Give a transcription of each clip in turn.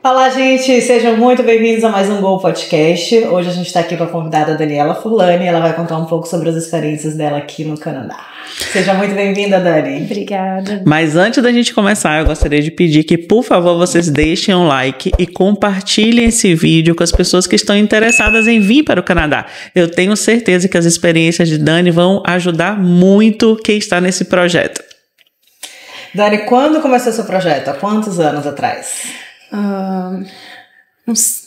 Olá, gente! Sejam muito bem-vindos a mais um Gol Podcast. Hoje a gente está aqui com a convidada Daniela Furlani e ela vai contar um pouco sobre as experiências dela aqui no Canadá. Seja muito bem-vinda, Dani. Obrigada. Mas antes da gente começar, eu gostaria de pedir que, por favor, vocês deixem um like e compartilhem esse vídeo com as pessoas que estão interessadas em vir para o Canadá. Eu tenho certeza que as experiências de Dani vão ajudar muito quem está nesse projeto. Dani, quando começou seu projeto? Há quantos anos atrás? Uns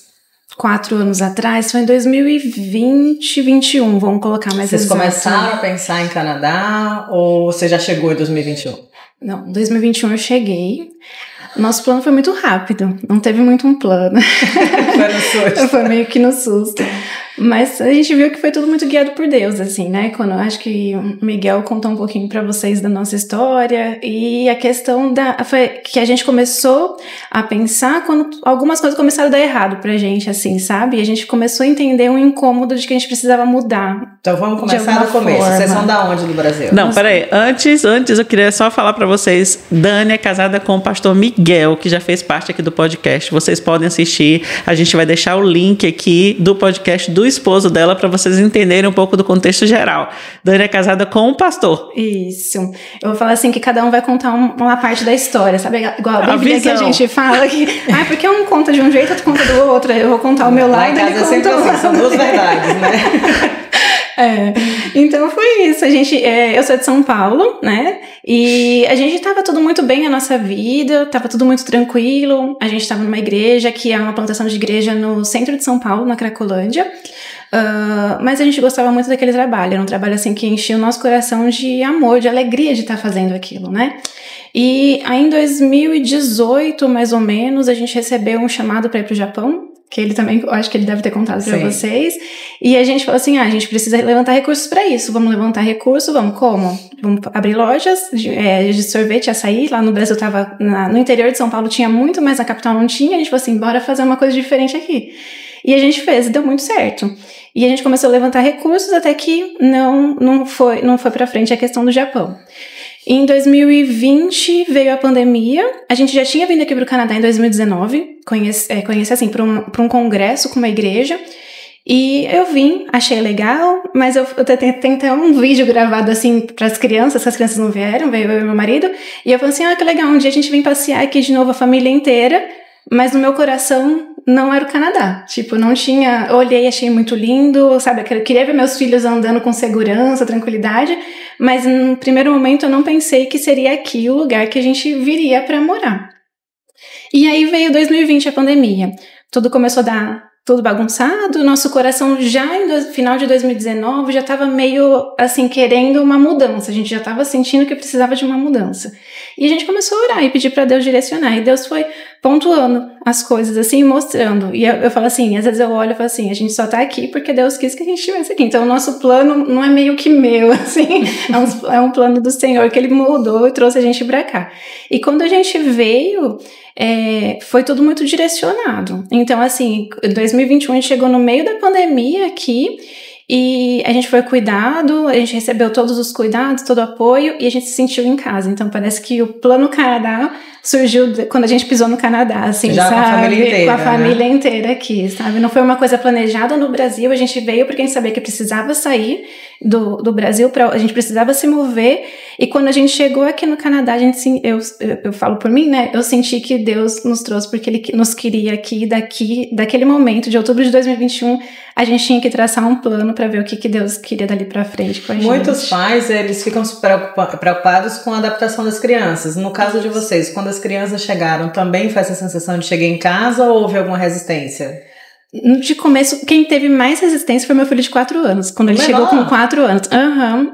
4 anos atrás, foi em 2020, 2021, vamos colocar mais Vocês exato. começaram a pensar em Canadá ou você já chegou em 2021? Não, em 2021 eu cheguei. Nosso plano foi muito rápido, não teve muito um plano. Foi no susto. Foi meio que no susto. Mas a gente viu que foi tudo muito guiado por Deus, assim, né? Quando eu acho que o Miguel contou um pouquinho pra vocês da nossa história e a questão foi que a gente começou a pensar quando algumas coisas começaram a dar errado pra gente, assim, sabe? E a gente começou a entender um incômodo de que a gente precisava mudar. Então vamos começar do começo. Forma. Vocês são da onde do Brasil? Não, peraí. Antes eu queria só falar pra vocês. Dani é casada com o pastor Miguel, que já fez parte aqui do podcast. Vocês podem assistir. A gente vai deixar o link aqui do podcast do esposo dela para vocês entenderem um pouco do contexto geral. Dani é casada com um pastor. Isso. Eu vou falar assim que cada um vai contar uma parte da história, sabe? Igual a Bíblia que a gente fala que... porque um conta de um jeito, outro conta do outro. Eu vou contar o meu lado. Lá em casa é sempre assim, são duas verdades, né? Então foi isso. Eu sou de São Paulo, né? E a gente tava tudo muito bem a nossa vida, tava tudo muito tranquilo. A gente tava numa igreja que é uma plantação de igreja no centro de São Paulo, na Cracolândia. Mas a gente gostava muito daquele trabalho. Era um trabalho assim que enchia o nosso coração de amor, de alegria de estar fazendo aquilo, né? E aí em 2018, mais ou menos, a gente recebeu um chamado para ir pro Japão, que ele também, eu acho que ele deve ter contado para vocês. E a gente falou assim, a gente precisa levantar recursos para isso. Vamos levantar recursos, vamos como? Vamos abrir lojas de sorvete, açaí. Lá no Brasil tava, no interior de São Paulo tinha muito, mas na capital não tinha. A gente falou assim, bora fazer uma coisa diferente aqui. E a gente fez, e deu muito certo. E a gente começou a levantar recursos até que não foi para frente a questão do Japão. Em 2020 veio a pandemia, a gente já tinha vindo aqui para o Canadá em 2019, conheci assim, para um congresso com uma igreja, e eu vim, achei legal, mas eu tenho até um vídeo gravado assim para as crianças, que as crianças não vieram, veio eu e meu marido, e eu falei assim, que legal, um dia a gente vem passear aqui de novo a família inteira, mas no meu coração não era o Canadá, não tinha, eu olhei, achei muito lindo, sabe, eu queria ver meus filhos andando com segurança, tranquilidade, mas no primeiro momento eu não pensei que seria aqui o lugar que a gente viria para morar. E aí veio 2020, a pandemia, tudo começou a dar tudo bagunçado, nosso coração já no final de 2019 já estava meio assim querendo uma mudança, a gente já estava sentindo que precisava de uma mudança. E a gente começou a orar e pedir para Deus direcionar, e Deus foi pontuando as coisas assim, mostrando. E eu falo assim, às vezes eu olho e falo assim, a gente só tá aqui porque Deus quis que a gente estivesse aqui. Então o nosso plano não é meio que meu, assim, é um plano do Senhor que Ele mudou e trouxe a gente para cá. E quando a gente veio, foi tudo muito direcionado. Então assim, em 2021 a gente chegou no meio da pandemia aqui, e a gente foi cuidado, a gente recebeu todos os cuidados, todo o apoio, e a gente se sentiu em casa. Então parece que o Plano Canadá surgiu quando a gente pisou no Canadá, assim, já sabe? Com a família inteira, com a família inteira aqui, sabe? Não foi uma coisa planejada no Brasil, a gente veio porque a gente sabia que precisava sair do Brasil, a gente precisava se mover, e quando a gente chegou aqui no Canadá, eu falo por mim, né? Eu senti que Deus nos trouxe porque Ele nos queria aqui, daquele momento, de outubro de 2021, a gente tinha que traçar um plano para ver o que Deus queria dali para frente com a gente. Muitos pais, eles ficam preocupados com a adaptação das crianças. No caso de vocês, quando as crianças chegaram, também foi essa sensação de chegar em casa ou houve alguma resistência? De começo, quem teve mais resistência foi meu filho de 4 anos. Quando ele chegou com 4 anos.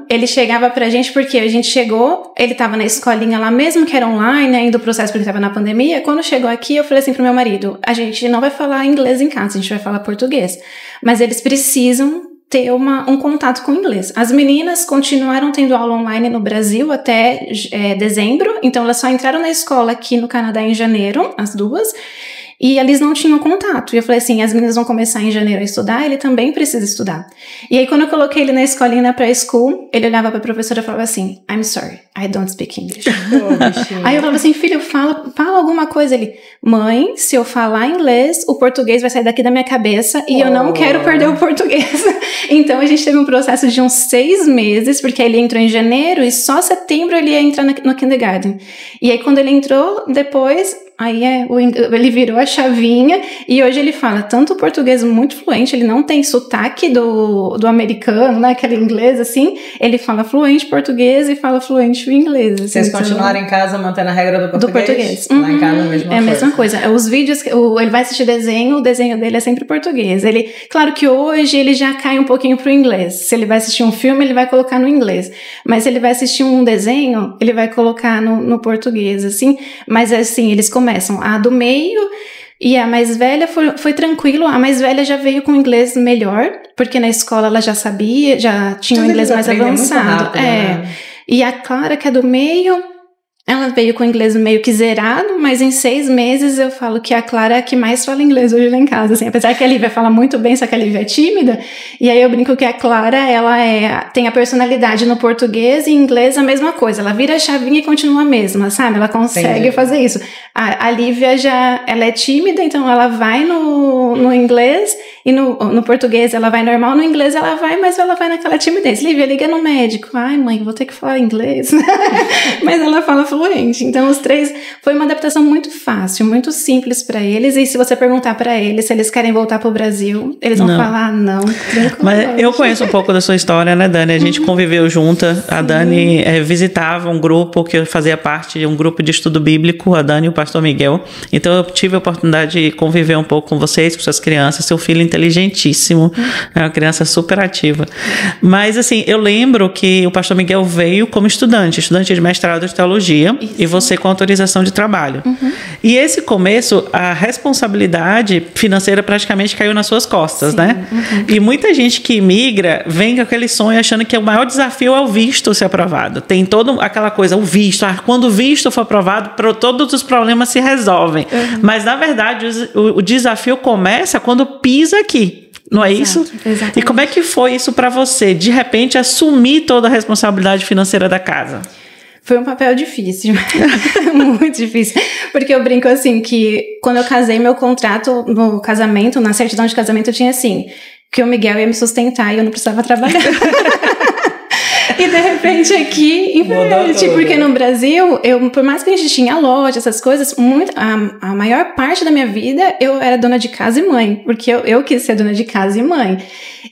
Ele chegava pra gente porque a gente chegou, ele tava na escolinha lá mesmo, que era online, ainda o processo porque ele tava na pandemia. Quando chegou aqui, eu falei assim pro meu marido, a gente não vai falar inglês em casa, a gente vai falar português. Mas eles precisam ter um contato com o inglês. As meninas continuaram tendo aula online no Brasil até dezembro, então elas só entraram na escola aqui no Canadá em janeiro, as duas. E eles não tinham contato. E eu falei assim, as meninas vão começar em janeiro a estudar, ele também precisa estudar. E aí quando eu coloquei ele na escolinha, na pré-school, ele olhava pra professora e falava assim, I'm sorry, I don't speak English. Aí eu falava assim, filho, fala alguma coisa. Ele, mãe, se eu falar inglês, o português vai sair daqui da minha cabeça e eu não quero perder o português. Então a gente teve um processo de uns 6 meses, porque ele entrou em janeiro e só setembro ele ia entrar no kindergarten. E aí quando ele entrou, depois... Aí ele virou a chavinha e hoje ele fala tanto o português muito fluente, ele não tem sotaque do americano, né, aquele inglês assim, ele fala fluente português e fala fluente o inglês. Assim, vocês continuaram em casa mantendo a regra do português? Uhum. Lá em casa a mesma coisa. É a mesma coisa. Os vídeos, ele vai assistir desenho, o desenho dele é sempre português. Claro que hoje ele já cai um pouquinho pro inglês. Se ele vai assistir um filme, ele vai colocar no inglês. Mas se ele vai assistir um desenho, ele vai colocar no português, assim. Mas assim, eles começam a do meio e a mais velha foi tranquilo. A mais velha já veio com inglês melhor, porque na escola ela já sabia, já tinha um inglês mais avançado. Rápido, né? E a Clara, que é do meio, ela veio com inglês meio que zerado, mas em 6 meses eu falo que a Clara é a que mais fala inglês hoje lá em casa, assim, apesar que a Lívia fala muito bem, só que a Lívia é tímida, e aí eu brinco que a Clara, ela tem a personalidade no português e em inglês a mesma coisa, ela vira a chavinha e continua a mesma, sabe? Ela consegue fazer isso. A Lívia ela é tímida, então ela vai no inglês e no português ela vai normal, no inglês ela vai, mas ela vai naquela timidez. Lívia, liga no médico. Ai, mãe, vou ter que falar inglês. Mas ela fala fluente. Então, os 3 foi uma adaptação muito fácil, muito simples para eles. E se você perguntar para eles se eles querem voltar pro Brasil, eles vão falar não. Mas eu conheço um pouco da sua história, né, Dani? A gente conviveu junta. A Dani visitava um grupo que eu fazia parte de um grupo de estudo bíblico, a Dani e o pastor Miguel. Então, eu tive a oportunidade de conviver um pouco com vocês, com suas crianças. Seu filho inteligentíssimo, é uma criança super ativa. Mas, assim, eu lembro que o pastor Miguel veio como estudante de mestrado de teologia. Isso. E você com autorização de trabalho. E esse começo, a responsabilidade financeira praticamente caiu nas suas costas, né? E muita gente que imigra vem com aquele sonho achando que o maior desafio é o visto ser aprovado. Tem toda aquela coisa, o visto. Quando o visto for aprovado, todos os problemas se resolvem. Mas, na verdade, o desafio começa quando pisa aqui. Não é isso? Exatamente. E como é que foi isso para você? De repente, assumir toda a responsabilidade financeira da casa? Foi um papel difícil, muito difícil, porque eu brinco assim, que quando eu casei, meu contrato no casamento, na certidão de casamento, tinha assim, que o Miguel ia me sustentar e eu não precisava trabalhar. E de repente aqui, inverte, porque no Brasil, por mais que a gente tinha loja, essas coisas, a maior parte da minha vida eu era dona de casa e mãe, porque eu quis ser dona de casa e mãe.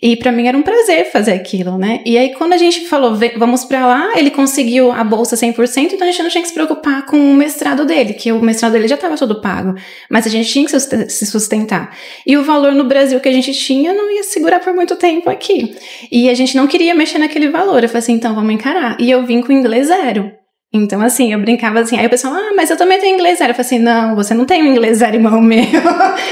E pra mim era um prazer fazer aquilo, né? E aí quando a gente falou, vamos pra lá, ele conseguiu a bolsa 100%, então a gente não tinha que se preocupar com o mestrado dele, que o mestrado dele já estava todo pago, mas a gente tinha que se sustentar. E o valor no Brasil que a gente tinha não ia segurar por muito tempo aqui. E a gente não queria mexer naquele valor. Eu falei assim, então vamos encarar. E eu vim com inglês 0. Então, assim, eu brincava assim, aí o pessoal, mas eu também tenho inglês 0. Eu falei assim, não, você não tem um inglês 0 igual o meu,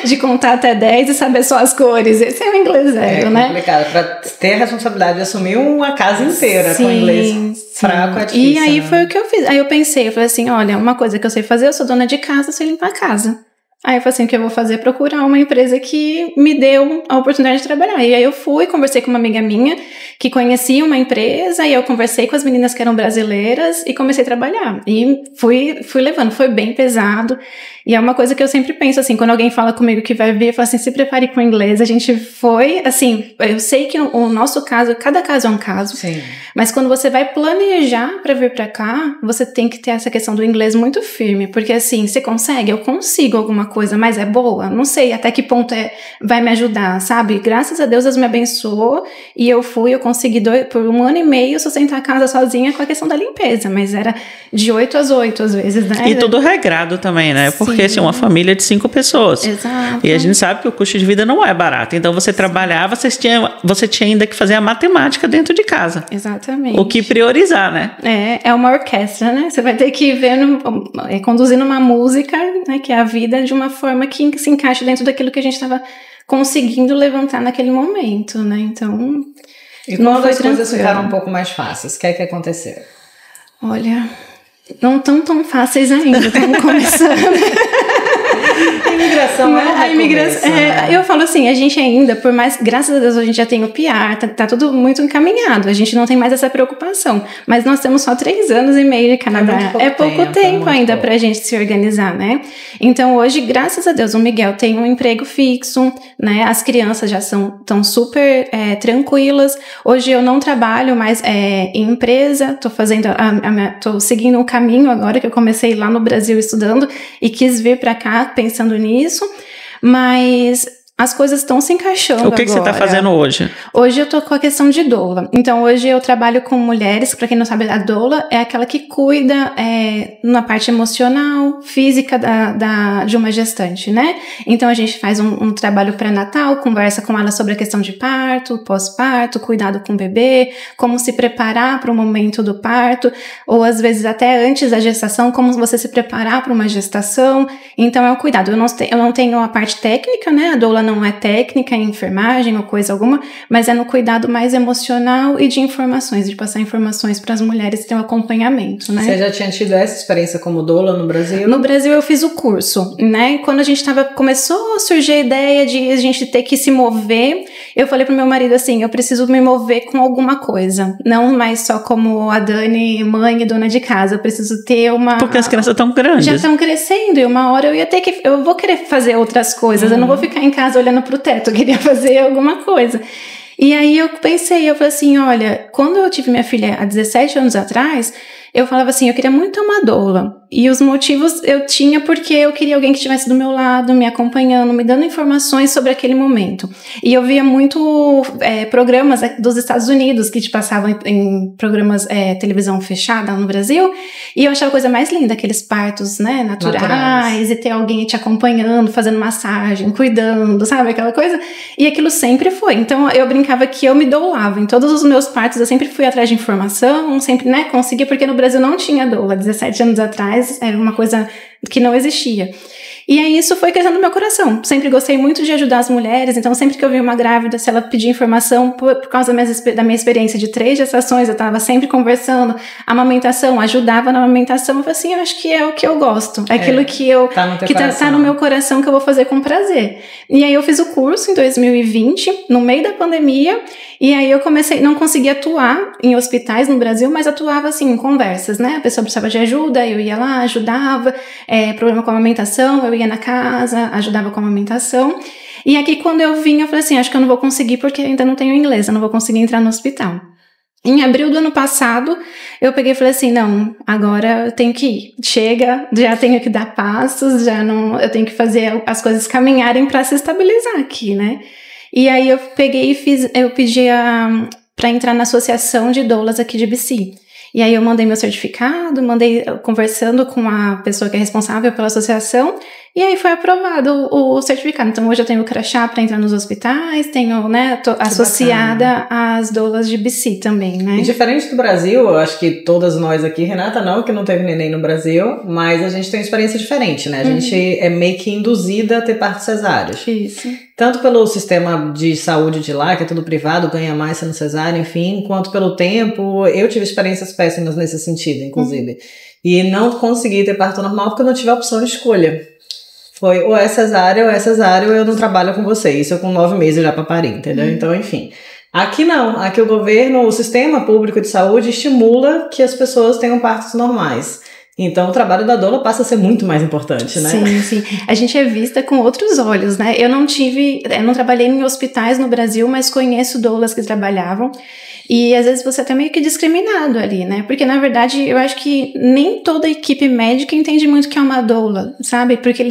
de contar até 10 e saber só as cores. Esse é o inglês 0, né? É complicado, pra ter a responsabilidade de assumir uma casa inteira com inglês fraco é difícil. E aí foi o que eu fiz. Aí eu pensei, eu falei assim, olha, uma coisa que eu sei fazer, eu sou dona de casa, eu sei limpar a casa. Aí eu falei assim, o que eu vou fazer é procurar uma empresa que me deu a oportunidade de trabalhar. E aí eu conversei com uma amiga minha que conhecia uma empresa, e eu conversei com as meninas que eram brasileiras e comecei a trabalhar. E fui levando, foi bem pesado. E é uma coisa que eu sempre penso, assim, quando alguém fala comigo que vai vir, eu falo assim, se prepare com o inglês. A gente foi, assim, eu sei que o nosso caso, cada caso é um caso. Sim. Mas quando você vai planejar pra vir pra cá, você tem que ter essa questão do inglês muito firme. Porque, assim, você consegue? Eu consigo alguma coisa, mas é boa? Não sei até que ponto vai me ajudar, sabe? Graças a Deus me abençoou e eu consegui por 1 ano e meio sustentar a casa sozinha com a questão da limpeza, mas era de 8 às 8 às vezes, né? E tudo regrado também, né? Porque assim, uma família de 5 pessoas. Exato. E a gente sabe que o custo de vida não é barato. Então você trabalhava, você tinha ainda que fazer a matemática dentro de casa. Exatamente. O que priorizar, né? É uma orquestra, né? Você vai ter que ver conduzindo uma música, né? Que é a vida de uma forma que se encaixe dentro daquilo que a gente estava conseguindo levantar naquele momento, né? Então, e quando as coisas ficaram um pouco mais fáceis, o que é que aconteceu? Olha, não tão fáceis ainda, estamos começando. Imigração a imigração, né? eu falo assim, a gente ainda, por mais, graças a Deus, a gente já tem o PR, tá tudo muito encaminhado, a gente não tem mais essa preocupação, mas nós temos só 3 anos e meio de Canadá, é pouco tempo ainda pra gente se organizar, né? Então hoje, graças a Deus, o Miguel tem um emprego fixo, né? As crianças já estão super tranquilas, hoje eu não trabalho mais em empresa, tô seguindo um caminho agora que eu comecei lá no Brasil estudando e quis vir pra cá pensando nisso, mas as coisas estão se encaixando. O que você está fazendo hoje? Hoje eu tô com a questão de doula. Então hoje eu trabalho com mulheres, para quem não sabe, a doula é aquela que cuida na parte emocional, física de uma gestante, né? Então a gente faz um trabalho pré-natal, conversa com ela sobre a questão de parto, pós-parto, cuidado com o bebê, como se preparar para o momento do parto, ou às vezes até antes da gestação, como você se preparar para uma gestação. Então é um cuidado. Eu não tenho a parte técnica, né? A doula não é técnica em enfermagem ou coisa alguma, mas é no cuidado mais emocional e de informações, de passar informações para as mulheres que têm um acompanhamento, né? Você já tinha tido essa experiência como doula no Brasil? No Brasil eu fiz o curso, né? E quando a gente começou a surgir a ideia de a gente ter que se mover, eu falei pro meu marido assim, eu preciso me mover com alguma coisa, não mais só como a Dani, mãe e dona de casa, eu preciso ter uma... Porque as crianças estão grandes. Já estão crescendo e uma hora eu vou querer fazer outras coisas, eu não vou ficar em casa olhando pro teto, eu queria fazer alguma coisa. E aí eu pensei, eu falei assim, olha, quando eu tive minha filha há 17 anos atrás, eu falava assim, eu queria muito uma doula. E os motivos eu tinha porque eu queria alguém que estivesse do meu lado, me acompanhando, me dando informações sobre aquele momento. E eu via muito programas dos Estados Unidos que te passavam em programas televisão fechada no Brasil. E eu achava a coisa mais linda, aqueles partos, né, naturais. E ter alguém te acompanhando, fazendo massagem, cuidando, sabe, aquela coisa. E aquilo sempre foi. Então eu brincava que eu me doulava. Em todos os meus partos eu sempre fui atrás de informação, sempre, né, conseguia, porque no Brasil não tinha doula. 17 anos atrás era uma coisa que não existia. E aí isso foi crescendo no meu coração. Sempre gostei muito de ajudar as mulheres, então sempre que eu via uma grávida, se ela pedia informação, por causa da minha experiência de 3 gestações, eu estava sempre conversando, amamentação, ajudava na amamentação, eu falei assim, eu acho que é o que eu gosto, é aquilo que tá no meu coração que eu vou fazer com prazer. E aí eu fiz o curso em 2020, no meio da pandemia, e aí eu não conseguia atuar em hospitais no Brasil, mas atuava assim, em conversas, né? A pessoa precisava de ajuda, eu ia lá, ajudava, problema com a amamentação, eu ia na casa, ajudava com a amamentação. E aqui quando eu vim, eu falei assim, acho que eu não vou conseguir porque ainda não tenho inglês, eu não vou conseguir entrar no hospital. Em abril do ano passado, eu peguei e falei assim, não, agora eu tenho que ir. Chega, já tenho que dar passos, eu tenho que fazer as coisas caminharem para se estabilizar aqui, né? E aí eu peguei e eu pedi para entrar na associação de doulas aqui de BC. E aí eu mandei meu certificado, conversando com a pessoa que é responsável pela associação, e aí foi aprovado o certificado. Então hoje eu tenho o crachá para entrar nos hospitais, tô associada às doulas de BC também, né? E diferente do Brasil, eu acho que todas nós aqui, Renata não, que não teve neném no Brasil, mas a gente tem uma experiência diferente, né? A gente é meio que induzida a ter partos cesáreos. Isso. Tanto pelo sistema de saúde de lá, que é tudo privado, ganha mais sendo cesárea, enfim, quanto pelo tempo. Eu tive experiências péssimas nesse sentido, inclusive. E não consegui ter parto normal porque eu não tive a opção de escolha. Foi ou é cesárea ou eu não trabalho com você. Isso eu com 9 meses já pra parir, entendeu? Então, enfim. Aqui não. Aqui o governo, o sistema público de saúde estimula que as pessoas tenham partos normais. Então, o trabalho da doula passa a ser muito mais importante, né? Sim, sim. A gente é vista com outros olhos, né? Eu não trabalhei em hospitais no Brasil, mas conheço doulas que trabalhavam. E às vezes você é até meio que discriminado ali, né? Porque na verdade eu acho que nem toda a equipe médica entende muito o que é uma doula, sabe? Porque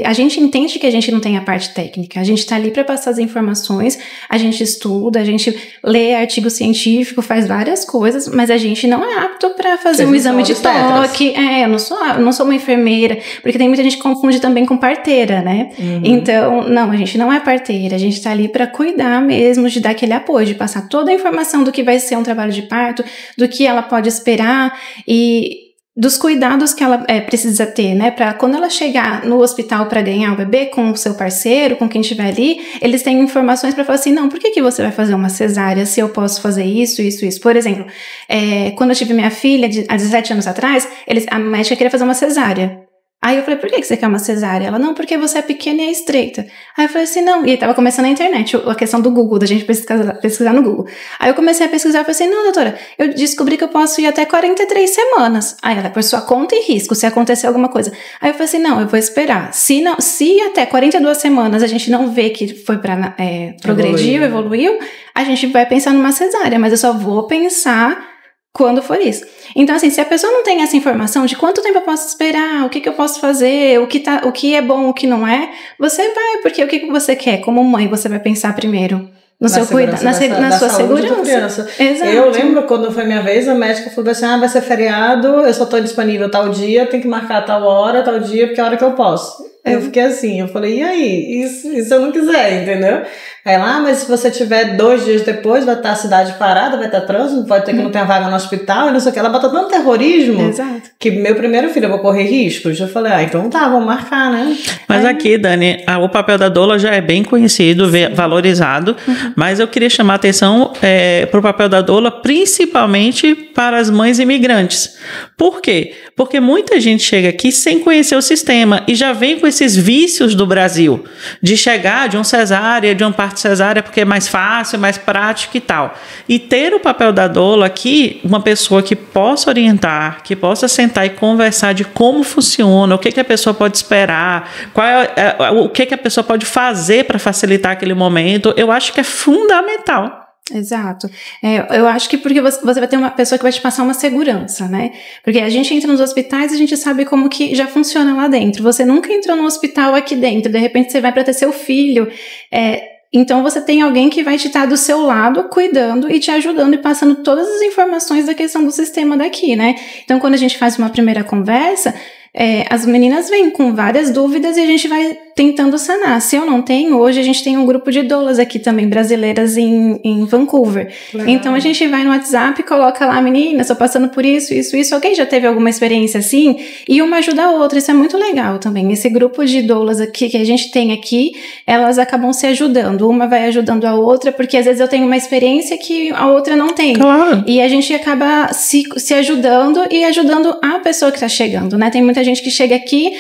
a gente entende que a gente não tem a parte técnica. A gente tá ali para passar as informações, a gente estuda, a gente lê artigo científico, faz várias coisas, mas a gente não é apto para fazer um exame de toque. Eu não sou uma enfermeira, porque tem muita gente que confunde também com parteira, né? Então, não, a gente não é parteira, a gente tá ali para cuidar mesmo, de dar aquele apoio, de passar toda a informação do que vai ser um trabalho de parto, do que ela pode esperar e dos cuidados que ela precisa ter, né? Para quando ela chegar no hospital para ganhar o bebê com o seu parceiro, com quem estiver ali, eles têm informações para falar assim, não, por que você vai fazer uma cesárea se eu posso fazer isso? Por exemplo, quando eu tive minha filha há 17 anos atrás, a médica queria fazer uma cesárea. Aí eu falei, por que você quer uma cesárea? Ela, não, porque você é pequena e é estreita. Aí eu falei assim, não. E aí tava começando na internet, a questão do Google, da gente pesquisar no Google. Aí eu comecei a pesquisar, eu falei assim, não, doutora, eu descobri que eu posso ir até 43 semanas. Aí ela, por sua conta e risco, se acontecer alguma coisa. Aí eu falei assim, não, eu vou esperar. Se até 42 semanas a gente não vê que foi pra progredir, evoluiu, a gente vai pensar numa cesárea, mas eu só vou pensar quando for isso. Então, assim, se a pessoa não tem essa informação de quanto tempo eu posso esperar, o que eu posso fazer, o que é bom, o que não é, você vai, porque o que você quer? Como mãe, você vai pensar primeiro no seu cuidado, na sua segurança. Exato. Eu lembro quando foi minha vez, a médica falou assim, vai ser feriado, eu só tô disponível tal dia, tem que marcar tal hora, tal dia, porque é a hora que eu posso. Eu fiquei assim, eu falei, e aí? E se eu não quiser, entendeu? Aí lá, mas se você tiver 2 dias depois, vai estar a cidade parada, vai estar trânsito, pode ter que não ter vaga no hospital, e não sei o que. Ela bota tanto terrorismo. Exato. Que meu primeiro filho, eu vou correr riscos. Eu falei, então tá, vamos marcar, né? Mas aqui, Dani, o papel da doula já é bem conhecido, valorizado, mas eu queria chamar a atenção para o papel da doula, principalmente para as mães imigrantes. Por quê? Porque muita gente chega aqui sem conhecer o sistema e já vem com esses vícios do Brasil, de chegar de um cesárea, de um parto cesárea, porque é mais fácil, mais prático e tal. E ter o papel da doula aqui, uma pessoa que possa orientar, que possa sentar e conversar de como funciona, o que a pessoa pode esperar, o que a pessoa pode fazer para facilitar aquele momento, eu acho que é fundamental. Exato. Eu acho que porque você vai ter uma pessoa que vai te passar uma segurança, né? Porque a gente entra nos hospitais e a gente sabe como que já funciona lá dentro. Você nunca entrou no hospital aqui dentro, de repente você vai para ter seu filho. Então você tem alguém que vai te estar do seu lado, cuidando e te ajudando e passando todas as informações da questão do sistema daqui, né? Então quando a gente faz uma primeira conversa, as meninas vêm com várias dúvidas e a gente vai tentando sanar. Se eu não tenho, hoje a gente tem um grupo de doulas aqui também, brasileiras em Vancouver. Legal. Então a gente vai no WhatsApp e coloca lá, meninas, tô passando por isso. Alguém já teve alguma experiência assim? E uma ajuda a outra, isso é muito legal também. Esse grupo de doulas aqui que a gente tem aqui, elas acabam se ajudando. Uma vai ajudando a outra, porque às vezes eu tenho uma experiência que a outra não tem. Claro. E a gente acaba se ajudando e ajudando a pessoa que tá chegando, né? Tem muita gente que chega aqui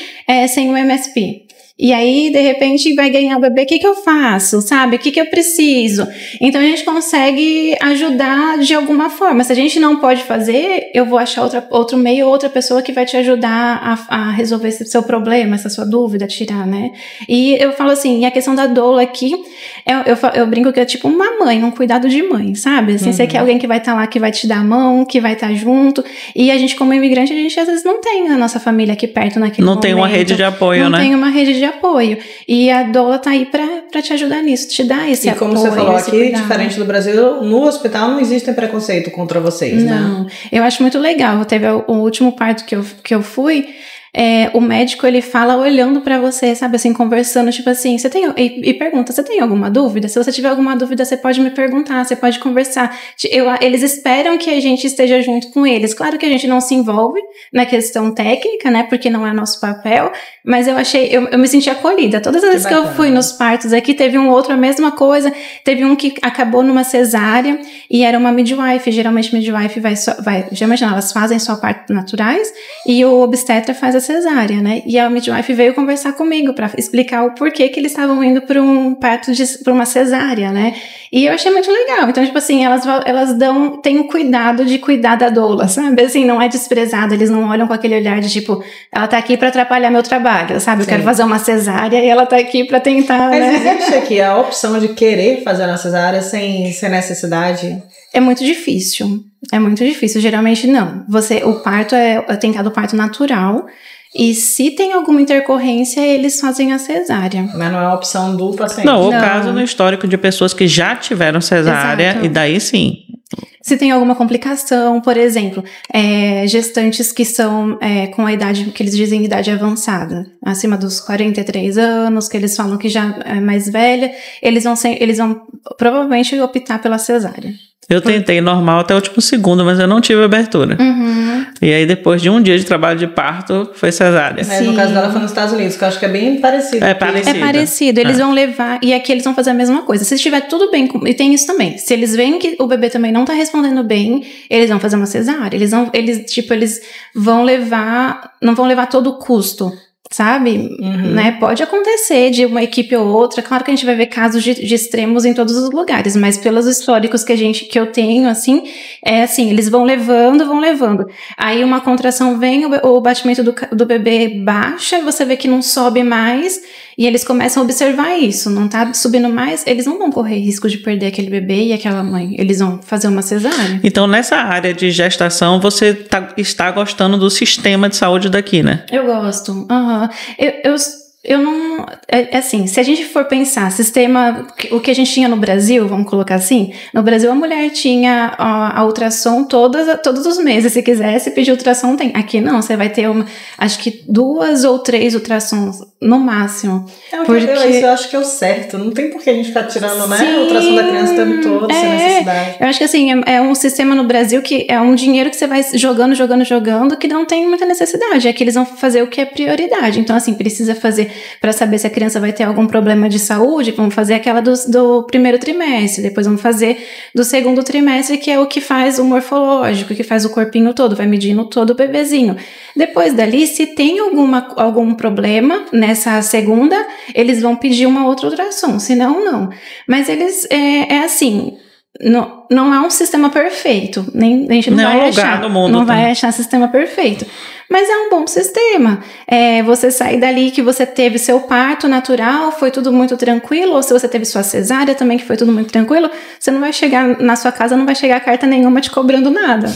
sem o MSP. E aí, de repente, vai ganhar o bebê, o que eu faço, sabe? O que eu preciso? Então, a gente consegue ajudar de alguma forma. Se a gente não pode fazer, eu vou achar outro meio, outra pessoa que vai te ajudar a resolver esse seu problema, essa sua dúvida, tirar, né? E eu falo assim, e a questão da doula aqui, eu brinco que é tipo uma mãe, um cuidado de mãe, sabe? Assim, você quer alguém que vai estar lá, que vai te dar a mão, que vai estar junto. E a gente, como imigrante, a gente às vezes não tem a nossa família aqui perto naquele momento. Não tem uma rede de apoio, né? Não tem uma rede de apoio. E a doula tá aí pra te ajudar nisso, te dar esse apoio. E como você falou aqui, diferente do Brasil, no hospital não existe preconceito contra vocês, né? Não, eu acho muito legal. Teve o último parto que eu fui, o médico, ele fala olhando pra você, sabe, assim, conversando, tipo assim, e pergunta, você tem alguma dúvida? Se você tiver alguma dúvida, você pode me perguntar, você pode conversar. Eles esperam que a gente esteja junto com eles. Claro que a gente não se envolve na questão técnica, né, porque não é nosso papel, mas eu me senti acolhida. Todas as vezes que eu fui nos partos aqui, teve um outro, a mesma coisa, teve um que acabou numa cesárea, e era uma midwife. Geralmente midwife geralmente não, elas fazem só partos naturais, e o obstetra faz a cesárea, né? E a midwife veio conversar comigo para explicar o porquê que eles estavam indo para um parto para uma cesárea, né? E eu achei muito legal. Então, tipo assim, elas têm o cuidado de cuidar da doula, sabe? Assim, não é desprezada, eles não olham com aquele olhar de tipo, ela tá aqui para atrapalhar meu trabalho, sabe? Eu quero fazer uma cesárea e ela tá aqui para tentar, Mas né? existe aqui a opção de querer fazer uma cesárea sem necessidade? É muito difícil. Geralmente não. O parto é tentado o parto natural. E se tem alguma intercorrência, eles fazem a cesárea. Mas não é uma opção do paciente. Não, o caso no histórico de pessoas que já tiveram cesárea, exato. E daí sim. Se tem alguma complicação, por exemplo, gestantes que são com a idade, que eles dizem idade avançada, acima dos 43 anos, que eles falam que já é mais velha, eles vão provavelmente optar pela cesárea. Eu tentei normal até o último segundo, mas eu não tive abertura. Uhum. E aí, depois de um dia de trabalho de parto, foi cesárea. No caso dela foi nos Estados Unidos, que eu acho que é bem parecido. É parecido. Eles vão levar, e aqui eles vão fazer a mesma coisa. Se estiver tudo bem, e tem isso também. Se eles veem que o bebê também não tá respondendo bem, eles vão fazer uma cesárea. Eles vão levar, não vão levar todo o custo. sabe? Né? Pode acontecer de uma equipe ou outra, claro que a gente vai ver casos de extremos em todos os lugares, mas pelos históricos que eu tenho, assim, é assim, eles vão levando, aí uma contração vem, o batimento do bebê baixa, você vê que não sobe mais, e eles começam a observar isso, não tá subindo mais, eles não vão correr risco de perder aquele bebê e aquela mãe, eles vão fazer uma cesárea. Então, nessa área de gestação, você está gostando do sistema de saúde daqui, né? Eu gosto, eu não... assim, se a gente for pensar, sistema... O que a gente tinha no Brasil, vamos colocar assim, no Brasil a mulher tinha a ultrassom todos os meses, se quisesse pedir ultrassom, tem. Aqui não, você vai ter acho que 2 ou 3 ultrassons, no máximo. Porque isso eu acho que é o certo, não tem por que a gente ficar tirando, né, a ultrassom da criança o tempo todo, sem necessidade. Eu acho que assim, é um sistema no Brasil que é um dinheiro que você vai jogando, que não tem muita necessidade, é que eles vão fazer o que é prioridade, então assim, precisa fazer para saber se a criança vai ter algum problema de saúde, vamos fazer aquela do primeiro trimestre, depois vamos fazer do segundo trimestre, que é o que faz o morfológico, que faz o corpinho todo, vai medindo todo o bebezinho. Depois dali, se tem algum problema nessa segunda, eles vão pedir uma outra ultrassom, senão não. Mas eles, assim... Não é um sistema perfeito, a gente não vai achar no mundo, não vai achar sistema perfeito, mas é um bom sistema. Você sair dali que você teve seu parto natural, foi tudo muito tranquilo, ou se você teve sua cesárea também, que foi tudo muito tranquilo, você não vai chegar na sua casa, não vai chegar carta nenhuma te cobrando nada.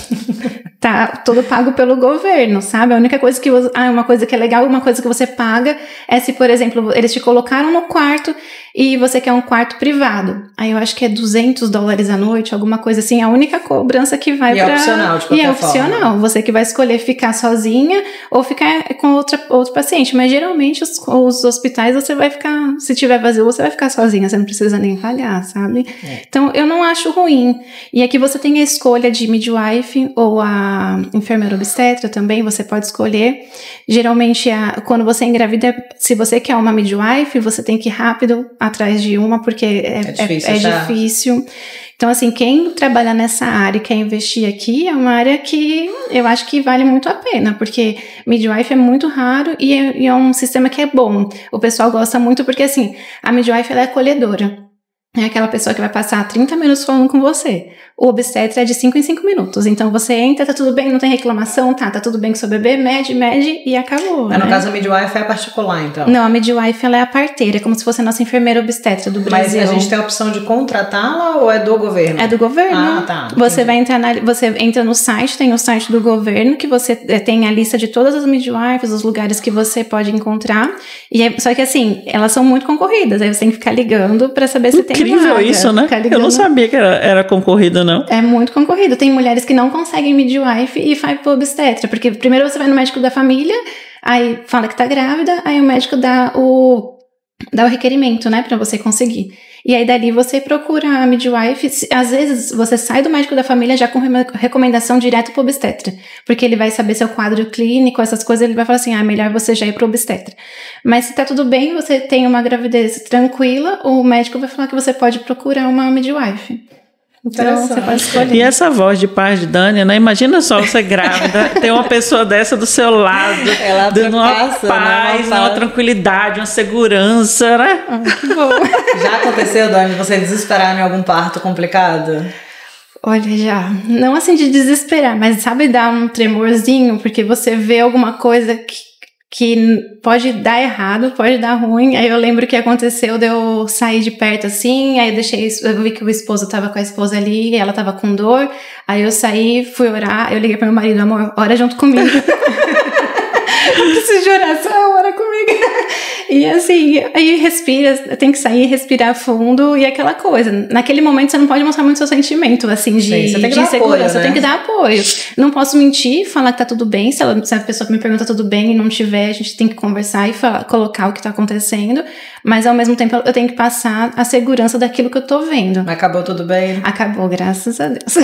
Tá tudo pago pelo governo, sabe? A única coisa que uma coisa que é legal, uma coisa que você paga é se, por exemplo, eles te colocaram no quarto e você quer um quarto privado. Aí eu acho que é $200 a noite, alguma coisa assim. A única cobrança que vai pra... E é opcional, de qualquer forma. E é opcional. Você que vai escolher ficar sozinha ou ficar com outro paciente. Mas geralmente os hospitais você vai ficar... Se tiver vazio, você vai ficar sozinha. Você não precisa nem pagar, sabe? Então, eu não acho ruim. E aqui você tem a escolha de midwife ou a enfermeira obstetra também. Você pode escolher. Geralmente, quando você engravida, se você quer uma midwife, você tem que ir rápido atrás de uma, porque é difícil. Então, assim, quem trabalha nessa área e quer investir aqui é uma área que eu acho que vale muito a pena, porque midwife é muito raro e é um sistema que é bom. O pessoal gosta muito porque, assim, a midwife ela é acolhedora. É aquela pessoa que vai passar 30 minutos falando com você. O obstetra é de 5 em 5 minutos. Então você entra, tá tudo bem, não tem reclamação, tá tudo bem com seu bebê, mede e acabou. Mas no caso a midwife é a particular, então? Não, a midwife ela é a parteira, é como se fosse a nossa enfermeira obstetra do Brasil. Mas a gente tem a opção de contratá-la ou é do governo? É do governo. Ah, tá. Você vai entrar você entra no site, tem o site do governo, que você tem a lista de todas as midwives, os lugares que você pode encontrar. Só que assim, elas são muito concorridas, aí você tem que ficar ligando pra saber se tem vaga. Incrível isso, né? Eu não sabia que era concorrido, não. É muito concorrido. Tem mulheres que não conseguem midwife e vai pro obstetra, porque primeiro você vai no médico da família, aí fala que tá grávida, aí o médico dá o requerimento, né, pra você conseguir. E aí dali você procura a midwife, às vezes você sai do médico da família já com recomendação direto pro obstetra, porque ele vai saber seu quadro clínico, essas coisas, ele vai falar assim, melhor você já ir pro obstetra. Mas se tá tudo bem, você tem uma gravidez tranquila, o médico vai falar que você pode procurar uma midwife. Então você pode escolher. E essa voz de paz de Dânia, né? Imagina só você grávida, ter uma pessoa dessa do seu lado, ela dando uma paz, uma tranquilidade, uma segurança, né? Que bom. Já aconteceu, Dânia, você desesperar em algum parto complicado? Olha, já. Não assim de desesperar, mas sabe dar um tremorzinho, porque você vê alguma coisa que pode dar errado, pode dar ruim. Aí eu lembro que aconteceu de eu sair de perto assim, aí eu vi que o esposo tava com a esposa ali, ela tava com dor, aí eu saí, fui orar, eu liguei pro meu marido, amor, ora junto comigo. Não preciso de oração, ora comigo. E assim, aí respira, tem que sair, respirar fundo e aquela coisa. Naquele momento você não pode mostrar muito seu sentimento, assim, de segurança. Apoio, né? Tem que dar apoio. Não posso mentir, falar que tá tudo bem. Se a pessoa me pergunta tudo bem e não tiver, a gente tem que conversar e colocar o que tá acontecendo. Mas ao mesmo tempo eu tenho que passar a segurança daquilo que eu tô vendo. Mas acabou tudo bem? Acabou, graças a Deus.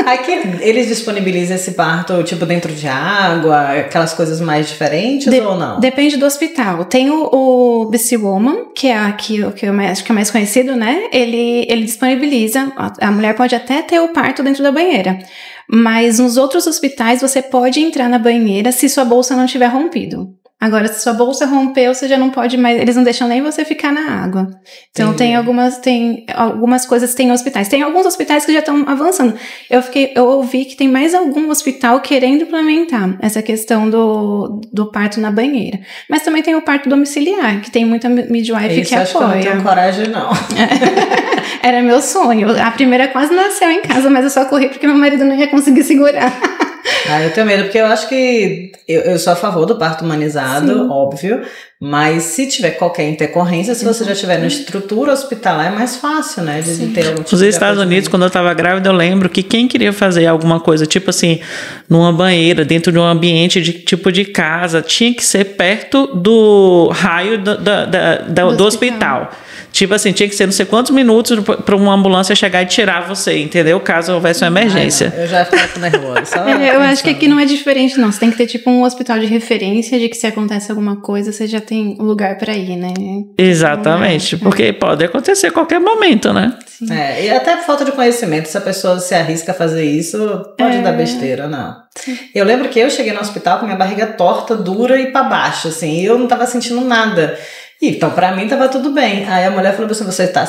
Aqui eles disponibilizam esse parto, tipo, dentro de água, aquelas coisas mais diferentes ou não? Depende do hospital. Tem o BC Woman, que é aqui o que eu acho que é mais conhecido, né? Ele disponibiliza, a mulher pode até ter o parto dentro da banheira. Mas nos outros hospitais você pode entrar na banheira se sua bolsa não tiver rompido. Agora, se sua bolsa rompeu, você já não pode mais, eles não deixam nem você ficar na água. Então, tem algumas coisas, tem hospitais. Tem alguns hospitais que já estão avançando. Eu ouvi que tem mais algum hospital querendo implementar essa questão do parto na banheira. Mas também tem o parto domiciliar, que tem muita midwife que acho apoia. Que eu não tenho coragem, não. Era meu sonho. A primeira quase nasceu em casa, mas eu só corri porque meu marido não ia conseguir segurar. Eu tenho medo, porque eu acho que eu sou a favor do parto humanizado, sim, óbvio, mas se tiver qualquer intercorrência, se você já tiver na estrutura hospitalar, é mais fácil, né, de ter algum tipo. Nos Estados Unidos, quando eu estava grávida, eu lembro que quem queria fazer alguma coisa, tipo assim, numa banheira, dentro de um ambiente de casa, tinha que ser perto do raio do hospital. Tipo assim, tinha que ser não sei quantos minutos para uma ambulância chegar e tirar você, entendeu? Caso houvesse uma emergência. Eu já fico nervosa. Eu acho que aqui não é diferente, não. Você tem que ter tipo um hospital de referência de que se acontece alguma coisa, você já tem lugar para ir, né? Exatamente, porque pode acontecer a qualquer momento, né? Sim. E até por falta de conhecimento, se a pessoa se arrisca a fazer isso, pode dar besteira, não. Sim. Eu lembro que eu cheguei no hospital com minha barriga torta, dura e para baixo, assim, e eu não tava sentindo nada. Então, pra mim, tava tudo bem. Aí a mulher falou assim, você tá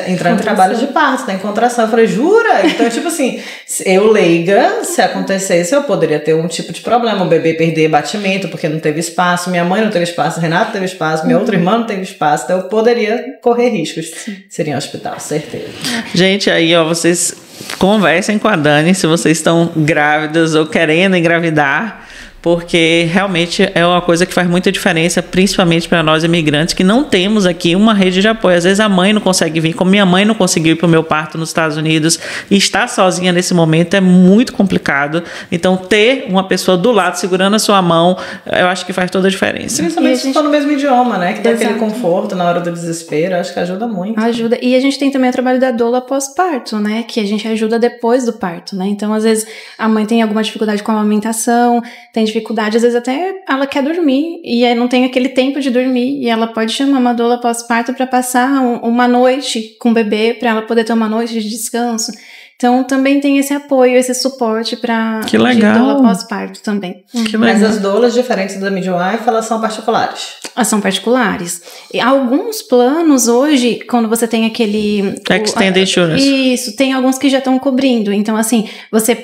entrando em trabalho de parto, tá em contração. Eu falei, jura? Então, tipo assim, eu leiga, se acontecesse, eu poderia ter um tipo de problema. O bebê perder batimento porque não teve espaço, minha mãe não teve espaço, Renato teve espaço, minha outra irmã não teve espaço. Então, eu poderia correr riscos. Seria um hospital, certeza. Gente, aí, ó, vocês conversem com a Dani se vocês estão grávidas ou querendo engravidar. Porque realmente é uma coisa que faz muita diferença, principalmente para nós imigrantes, que não temos aqui uma rede de apoio. Às vezes a mãe não consegue vir, como minha mãe não conseguiu ir para o meu parto nos Estados Unidos, e estar sozinha nesse momento é muito complicado. Então, ter uma pessoa do lado segurando a sua mão, eu acho que faz toda a diferença. Principalmente se for no mesmo idioma, né? Que dá aquele conforto na hora do desespero, acho que ajuda muito. Ajuda. E a gente tem também o trabalho da doula pós-parto, né? Que a gente ajuda depois do parto, né? Então, às vezes, a mãe tem alguma dificuldade com a amamentação, tem dificuldade, às vezes até ela quer dormir e aí não tem aquele tempo de dormir e ela pode chamar uma doula pós-parto para passar uma noite com o bebê, para ela poder ter uma noite de descanso. Então também tem esse apoio, esse suporte para doula pós-parto também. Mas as doulas diferentes da midwife, elas são particulares? Elas são particulares. E alguns planos hoje, quando você tem aquele... Extended Insurance. Isso, tem alguns que já estão cobrindo. Então assim, você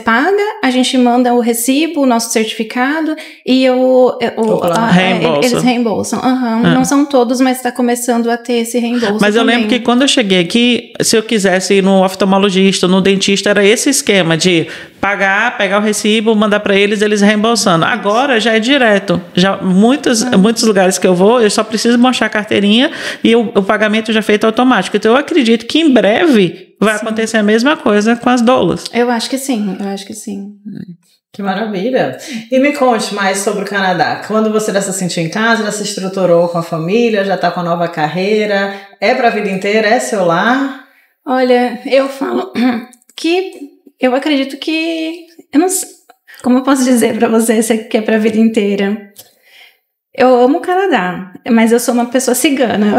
paga, a gente manda o recibo, o nosso certificado e eles reembolsam. Não são todos, mas está começando a ter esse reembolso. Mas eu lembro que quando eu cheguei aqui, se eu quisesse ir no oftalmologista, no dentista, era esse esquema de pagar, pegar o recibo, mandar para eles reembolsando. Agora já é direto. Já muitos lugares que eu vou, eu só preciso mostrar a carteirinha e o pagamento já é feito automático. Então eu acredito que em breve vai acontecer a mesma coisa com as doulas. Eu acho que sim. Que maravilha. E me conte mais sobre o Canadá. Quando você já se sentiu em casa, já se estruturou com a família, já está com a nova carreira, é para a vida inteira, é seu lar? Olha, eu falo que eu acredito que... Eu não sei, como eu posso dizer pra você que é pra vida inteira? Eu amo o Canadá, mas eu sou uma pessoa cigana.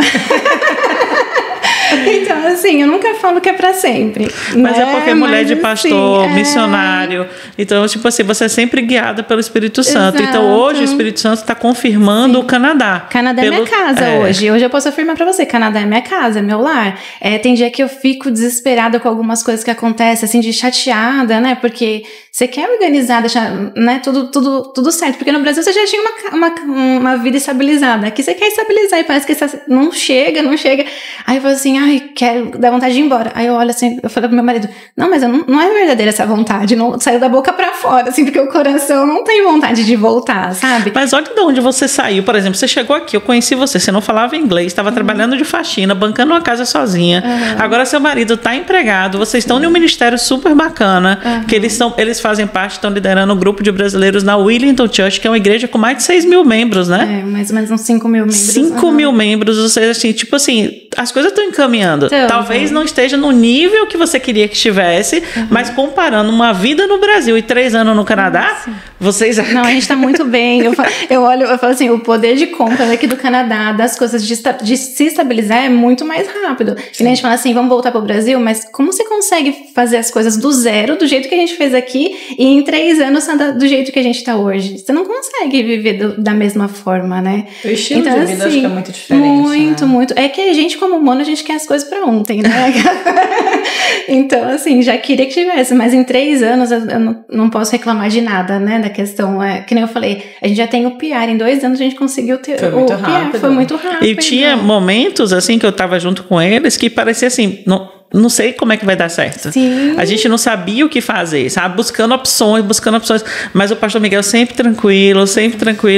Então, assim, eu nunca falo que é pra sempre. Mas é porque mulher de pastor, missionário. Então, tipo assim, você é sempre guiada pelo Espírito Santo. Exato. Então, hoje o Espírito Santo está confirmando o Canadá. Canadá é minha casa hoje. Hoje eu posso afirmar pra você, Canadá é minha casa, é meu lar. Tem dia que eu fico desesperada com algumas coisas que acontecem, assim, de chateada, né? Porque você quer organizar, deixar, né, tudo certo. Porque no Brasil você já tinha uma vida estabilizada. Aqui você quer estabilizar e parece que não chega. Aí eu falo assim, quero dar vontade de ir embora. Aí eu olho assim, eu falei pro meu marido, não, mas não é verdadeira essa vontade, não saiu da boca pra fora, assim, porque o coração não tem vontade de voltar, sabe? Mas olha de onde você saiu, por exemplo, você chegou aqui, eu conheci você não falava inglês, estava trabalhando de faxina, bancando uma casa sozinha, agora seu marido tá empregado, vocês estão em um ministério super bacana, que eles fazem parte, estão liderando um grupo de brasileiros na Willington Church, que é uma igreja com mais de 6 mil membros, né? Mais ou menos uns 5 mil membros. 5 mil membros, ou seja, assim, tipo assim, as coisas estão encaminhando. Então, Talvez não esteja no nível que você queria que estivesse, mas comparando uma vida no Brasil e 3 anos no Canadá, vocês... Não, a gente tá muito bem. Eu falo assim, o poder de compra aqui do Canadá, das coisas de se estabilizar é muito mais rápido. E a gente fala assim, vamos voltar pro Brasil, mas como você consegue fazer as coisas do zero, do jeito que a gente fez aqui, e em 3 anos do jeito que a gente tá hoje? Você não consegue viver da mesma forma, né? O estilo de vida acho que é muito diferente. Muito. É que a gente, como humano, a gente quer as coisas pra ontem, né? Então, assim, já queria que tivesse, mas em 3 anos eu não posso reclamar de nada, né? Da questão, que nem eu falei, a gente já tem o PR, em 2 anos a gente conseguiu ter o PR, foi muito rápido. E tinha momentos, assim, que eu tava junto com eles, que parecia assim, não sei como é que vai dar certo. Sim. A gente não sabia o que fazer, sabe? Buscando opções. Mas o pastor Miguel sempre tranquilo,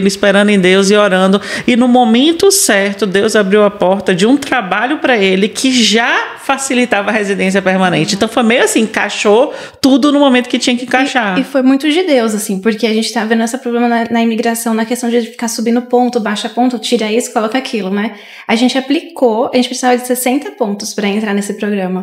esperando em Deus e orando. E no momento certo, Deus abriu a porta de um trabalho para ele que já facilitava a residência permanente. Então foi meio assim, encaixou tudo no momento que tinha que encaixar. E foi muito de Deus, assim, porque a gente tá vendo esse problema na imigração, na questão de ficar subindo ponto, baixa ponto, tira isso, coloca aquilo, né? A gente precisava de 60 pontos para entrar nesse programa.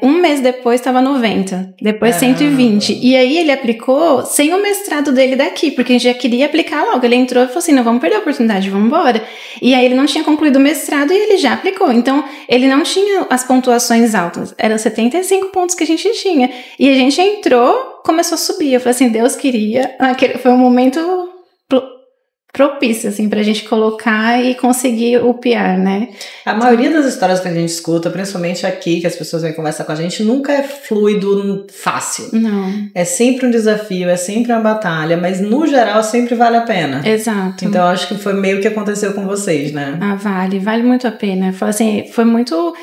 1 mês depois estava 90, depois 120. E aí ele aplicou sem o mestrado dele daqui, porque a gente já queria aplicar logo. Ele entrou e falou assim, não vamos perder a oportunidade, vamos embora. E aí ele não tinha concluído o mestrado e ele já aplicou. Então ele não tinha as pontuações altas, eram 75 pontos que a gente tinha. E a gente entrou, começou a subir. Eu falei assim, Deus queria. Foi um momento propício, assim, pra gente colocar e conseguir o PR, né? A maioria das histórias que a gente escuta, principalmente aqui, que as pessoas vêm conversar com a gente, nunca é fluido, fácil. Não. É sempre um desafio, é sempre uma batalha, mas no geral sempre vale a pena. Exato. Então acho que foi meio que aconteceu com vocês, né? Vale muito a pena. Foi muito...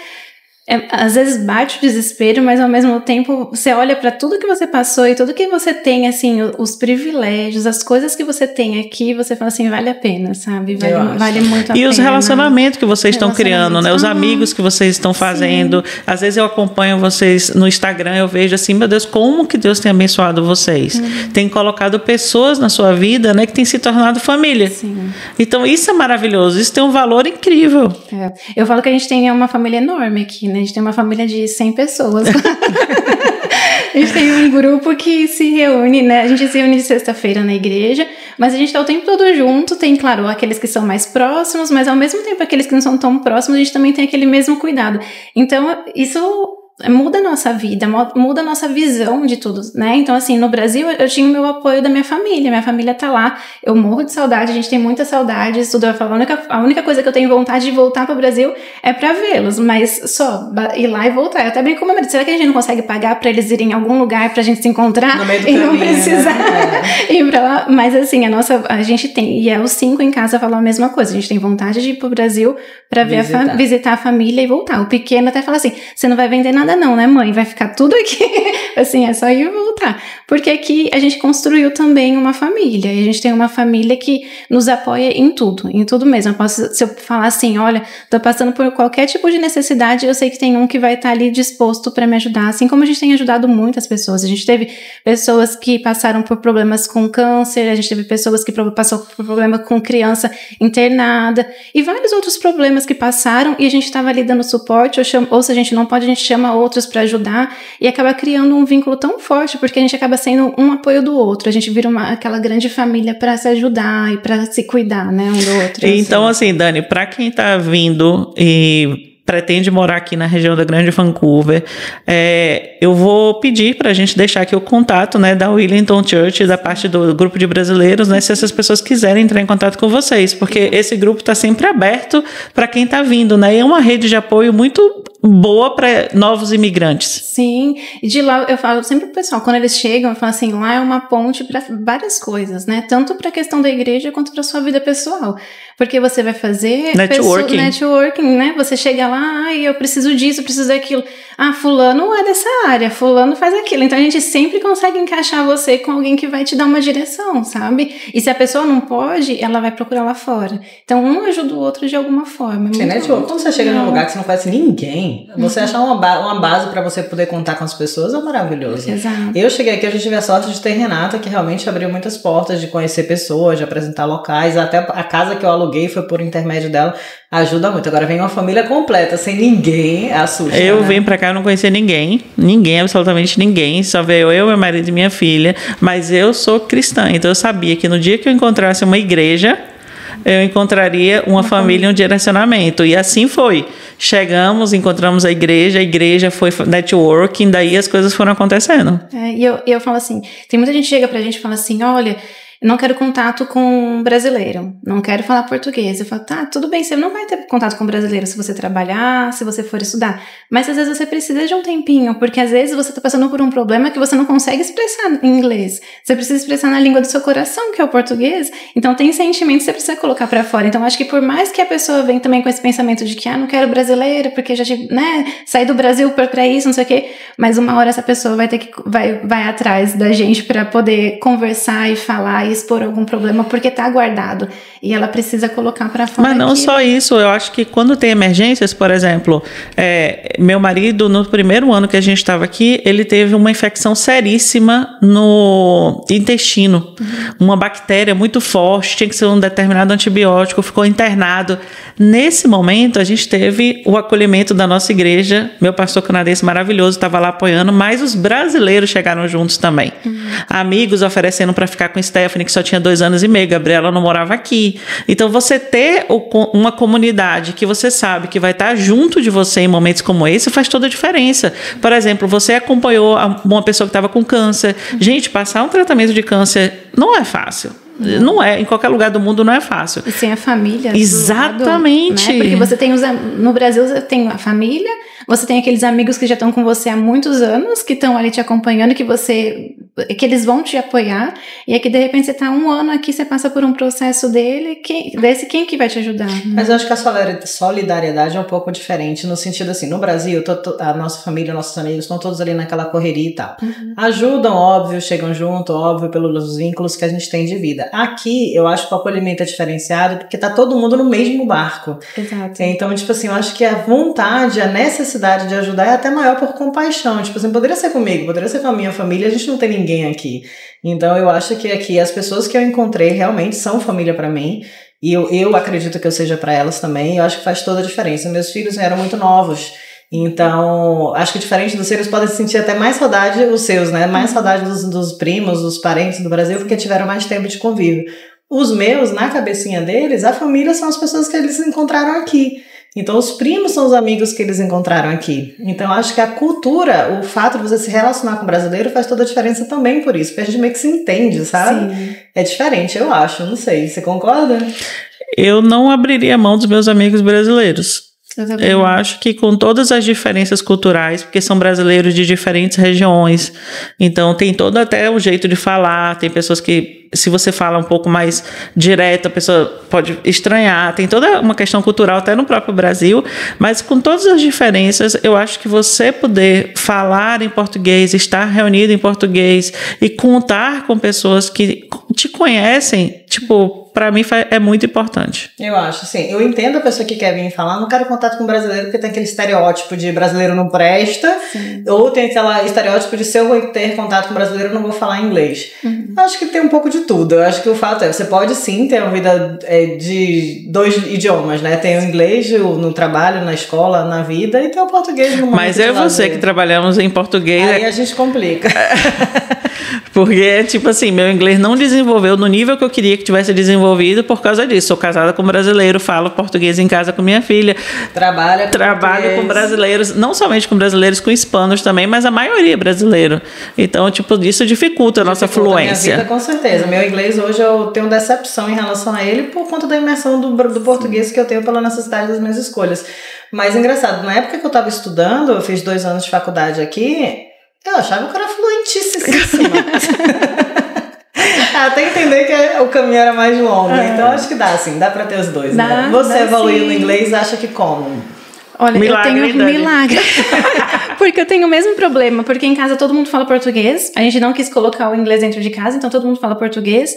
às vezes bate o desespero, mas ao mesmo tempo você olha pra tudo que você passou e tudo que você tem, assim, os privilégios, as coisas que você tem aqui, você fala assim, vale a pena, sabe? Vale muito a pena. E os relacionamentos que vocês estão criando, né? Os amigos que vocês estão fazendo. Sim. Às vezes eu acompanho vocês no Instagram, eu vejo assim, meu Deus, como que Deus tem abençoado vocês. Tem colocado pessoas na sua vida, né, que tem se tornado família. Sim. Então isso é maravilhoso, isso tem um valor incrível. Eu falo que a gente tem uma família enorme aqui, né? A gente tem uma família de 100 pessoas. A gente tem um grupo que se reúne, né? A gente se reúne de sexta-feira na igreja, mas a gente tá o tempo todo junto. Tem, claro, aqueles que são mais próximos, mas ao mesmo tempo aqueles que não são tão próximos, a gente também tem aquele mesmo cuidado. Então, isso muda a nossa vida, muda a nossa visão de tudo, né? Então, assim, no Brasil eu tinha o meu apoio da minha família tá lá, eu morro de saudade, a gente tem muita saudade, tudo. Eu falo, a única coisa que eu tenho vontade de voltar pro Brasil é pra vê-los, mas só ir lá e voltar. Eu até brinco com meu marido, será que a gente não consegue pagar pra eles irem em algum lugar pra gente se encontrar e não precisar ir pra lá? Mas assim, a gente tem, e os 5 em casa falam a mesma coisa, a gente tem vontade de ir pro Brasil pra visitar a família e voltar. O pequeno até fala assim, você não vai vender nada não, né, mãe? Vai ficar tudo aqui. Assim, é só ir e voltar. Porque aqui a gente construiu também uma família. E a gente tem uma família que nos apoia em tudo mesmo. Se eu falar assim, olha, tô passando por qualquer tipo de necessidade, eu sei que tem um que vai estar ali disposto para me ajudar. Assim como a gente tem ajudado muitas pessoas. A gente teve pessoas que passaram por problemas com câncer, a gente teve pessoas que passaram por problema com criança internada e vários outros problemas que passaram e a gente estava ali dando suporte, ou se a gente não pode, a gente chama outros para ajudar e acaba criando um vínculo tão forte, porque a gente acaba sendo um apoio do outro, a gente vira aquela grande família para se ajudar e para se cuidar, né, um do outro. Então, assim, Dani, para quem tá vindo e pretende morar aqui na região da Grande Vancouver, eu vou pedir para a gente deixar aqui o contato, né, da Willington Church, da parte do grupo de brasileiros, né, se essas pessoas quiserem entrar em contato com vocês, porque esse grupo está sempre aberto para quem está vindo, né, e é uma rede de apoio muito boa para novos imigrantes. Sim, e de lá eu falo sempre pro pessoal, quando eles chegam, eu falo assim, lá é uma ponte para várias coisas, né, tanto para a questão da igreja quanto para sua vida pessoal, porque você vai fazer networking, né, você chega lá, eu preciso disso, eu preciso daquilo, fulano é dessa área, fulano faz aquilo, então a gente sempre consegue encaixar você com alguém que vai te dar uma direção, sabe, e se a pessoa não pode, ela vai procurar lá fora, então um ajuda o outro de alguma forma. Quando você chega num lugar que você não conhece ninguém, ruim, você achar uma base para você poder contar com as pessoas é maravilhoso. Exato. Eu cheguei aqui, eu tive a sorte de ter Renata, que realmente abriu muitas portas, de conhecer pessoas, de apresentar locais, até a casa que eu aluguei foi por intermédio dela, ajuda muito. Agora vem uma família completa, sem ninguém, assusta. Eu vim pra cá, eu não conhecia ninguém, absolutamente ninguém, só veio eu, meu marido e minha filha, mas eu sou cristã, então eu sabia que no dia que eu encontrasse uma igreja, eu encontraria uma família e um direcionamento. E assim foi. Chegamos, encontramos a igreja foi networking, daí as coisas foram acontecendo. E eu falo assim, tem muita gente que chega pra gente e fala assim, olha, eu não quero contato com brasileiro, não quero falar português. Eu falo, tá, tudo bem, você não vai ter contato com brasileiro se você trabalhar, se você for estudar. Mas às vezes você precisa de um tempinho, porque às vezes você tá passando por um problema que você não consegue expressar em inglês. Você precisa expressar na língua do seu coração, que é o português. Então tem sentimentos que você precisa colocar pra fora. Então acho que por mais que a pessoa venha também com esse pensamento de que, não quero brasileiro, porque já tive, sair do Brasil pra isso, não sei o quê. Mas uma hora essa pessoa vai ter que, vai atrás da gente pra poder conversar e falar e expor algum problema, porque tá guardado e ela precisa colocar para fora. Mas não só isso, eu acho que quando tem emergências, por exemplo, meu marido, no primeiro ano que a gente estava aqui, ele teve uma infecção seríssima no intestino, uma bactéria muito forte, tinha que ser um determinado antibiótico, ficou internado. Nesse momento, a gente teve o acolhimento da nossa igreja, meu pastor canadense maravilhoso estava lá apoiando, mas os brasileiros chegaram juntos também. Amigos oferecendo para ficar com Stephanie, que só tinha 2 anos e meio, Gabriela não morava aqui. Então você ter uma comunidade que você sabe que vai estar junto de você em momentos como esse faz toda a diferença. Por exemplo, você acompanhou uma pessoa que estava com câncer. Gente, passar um tratamento de câncer não é fácil. Não é, em qualquer lugar do mundo não é fácil. E sem a família. Exatamente. Do lado, né? Porque você tem no Brasil você tem a família, você tem aqueles amigos que já estão com você há muitos anos, que estão ali te acompanhando, que eles vão te apoiar, e aqui de repente você está 1 ano aqui, você passa por um processo quem que vai te ajudar? Né? Mas eu acho que a solidariedade é um pouco diferente, no sentido assim, no Brasil, a nossa família, nossos amigos estão todos ali naquela correria e tal. Ajudam, óbvio, chegam junto, óbvio, pelos vínculos que a gente tem de vida. Aqui, eu acho que o acolhimento é diferenciado, porque tá todo mundo no mesmo barco. Exato. Então, tipo assim, eu acho que a vontade, a necessidade de ajudar é até maior por compaixão. Tipo assim, poderia ser comigo, poderia ser com a minha família, a gente não tem ninguém aqui. Então, eu acho que aqui as pessoas que eu encontrei realmente são família pra mim. E eu acredito que eu seja pra elas também. Eu acho que faz toda a diferença. Meus filhos eram muito novos. Então, acho que diferente dos seus, eles podem sentir até mais saudade, os seus, né? Mais saudade dos primos, dos parentes do Brasil, porque tiveram mais tempo de convívio. Os meus, na cabecinha deles, a família são as pessoas que eles encontraram aqui. Então, os primos são os amigos que eles encontraram aqui. Então, acho que a cultura, o fato de você se relacionar com o brasileiro faz toda a diferença também por isso. Porque a gente meio que se entende, sabe? Sim. É diferente, eu acho. Não sei, você concorda? Eu não abriria mão dos meus amigos brasileiros. Eu acho que com todas as diferenças culturais, porque são brasileiros de diferentes regiões, então tem todo até o jeito de falar, tem pessoas que, se você fala um pouco mais direto, a pessoa pode estranhar, tem toda uma questão cultural até no próprio Brasil, mas com todas as diferenças, eu acho que você poder falar em português, estar reunido em português e contar com pessoas que te conhecem, tipo, pra mim é muito importante. Eu acho, sim. Eu entendo a pessoa que quer vir falar, não quero contato com brasileiro, porque tem aquele estereótipo de brasileiro não presta, sim. Ou tem aquele estereótipo de se eu vou ter contato com brasileiro, eu não vou falar inglês. Eu acho que tem um pouco de tudo. Eu acho que o fato é, você pode sim ter uma vida de 2 idiomas, né? Tem o inglês no trabalho, na escola, na vida, e tem o português no momento. Mas eu e você que trabalhamos em português... Aí a gente complica. Porque, tipo assim, meu inglês não desenvolveu no nível que eu queria que tivesse desenvolvido por causa disso. Sou casada com um brasileiro, falo português em casa com minha filha. Trabalho com brasileiros, não somente com brasileiros, com hispanos também, mas a maioria é brasileiro. Então, tipo, isso dificulta a nossa fluência. A minha vida, com certeza. Meu inglês hoje eu tenho decepção em relação a ele por conta da imersão do português que eu tenho pela necessidade das minhas escolhas. Mas, engraçado, na época que eu estava estudando, eu fiz 2 anos de faculdade aqui, eu achava que eu era fluentíssima. Até entender que o caminho era mais longo. Então acho que dá, assim, dá pra ter os dois, né? Você evoluiu no inglês, acha que como? Olha, Milagre, eu tenho Dani. milagre. Porque eu tenho o mesmo problema. Porque em casa todo mundo fala português. A gente não quis colocar o inglês dentro de casa, então todo mundo fala português.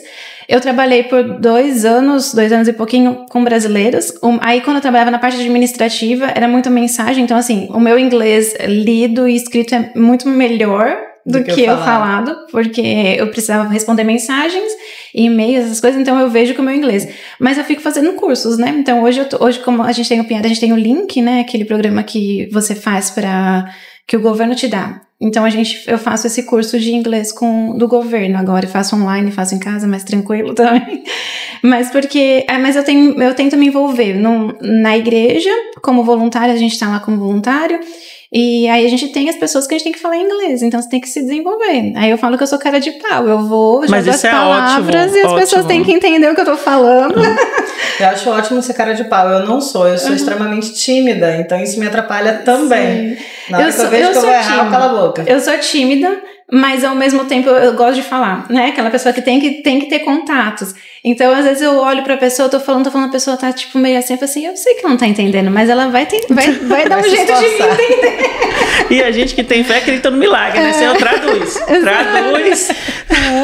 Eu trabalhei por 2 anos e pouquinho com brasileiros. Aí quando eu trabalhava na parte administrativa, era muita mensagem. Então assim, o meu inglês lido e escrito é muito melhor do que eu falado, porque eu precisava responder mensagens, e-mails, essas coisas, então eu vejo com o meu inglês. Mas eu fico fazendo cursos, né? Então hoje como a gente tem o Piada, a gente tem o Link, né? Aquele programa que você faz que o governo te dá. Então eu faço esse curso de inglês do governo agora, eu faço online, faço em casa, mais tranquilo também. Mas eu tento me envolver na igreja, como voluntária, a gente tá lá como voluntário. E aí a gente tem as pessoas que a gente tem que falar inglês, então você tem que se desenvolver. Aí eu falo que eu sou cara de pau, eu vou, jogo as palavras e as pessoas têm que entender o que eu tô falando. Eu acho ótimo ser cara de pau, eu não sou, eu sou extremamente tímida, então isso me atrapalha também. Sim. Na hora que eu vejo que eu vou errar, eu calo a boca. Eu sou tímida, mas ao mesmo tempo eu gosto de falar, né? Aquela pessoa que tem que ter contatos. Então, às vezes eu olho pra pessoa, tô falando, a pessoa tá tipo meio assim, eu falo assim, eu sei que não tá entendendo, mas ela vai dar um jeito de me entender. E a gente que tem fé acredita no milagre, né? Eu traduz.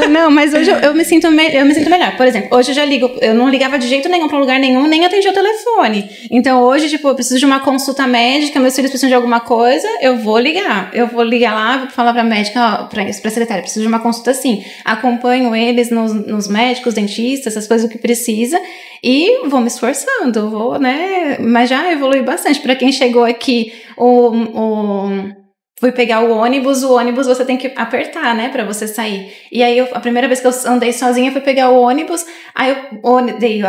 Não, mas hoje eu me sinto melhor. Por exemplo, hoje eu não ligava de jeito nenhum pra lugar nenhum, nem atendia o telefone. Então hoje, tipo, eu preciso de uma consulta médica, meus filhos precisam de alguma coisa, eu vou ligar lá, falar pra médica, ó, pra secretária, preciso de uma consulta assim. Acompanho eles nos médicos, dentistas, essas coisas que precisa, e vou me esforçando, né? Mas já evolui bastante. Pra quem chegou aqui, fui pegar o ônibus você tem que apertar, né, pra você sair. E aí, a primeira vez que eu andei sozinha, fui pegar o ônibus, aí eu dei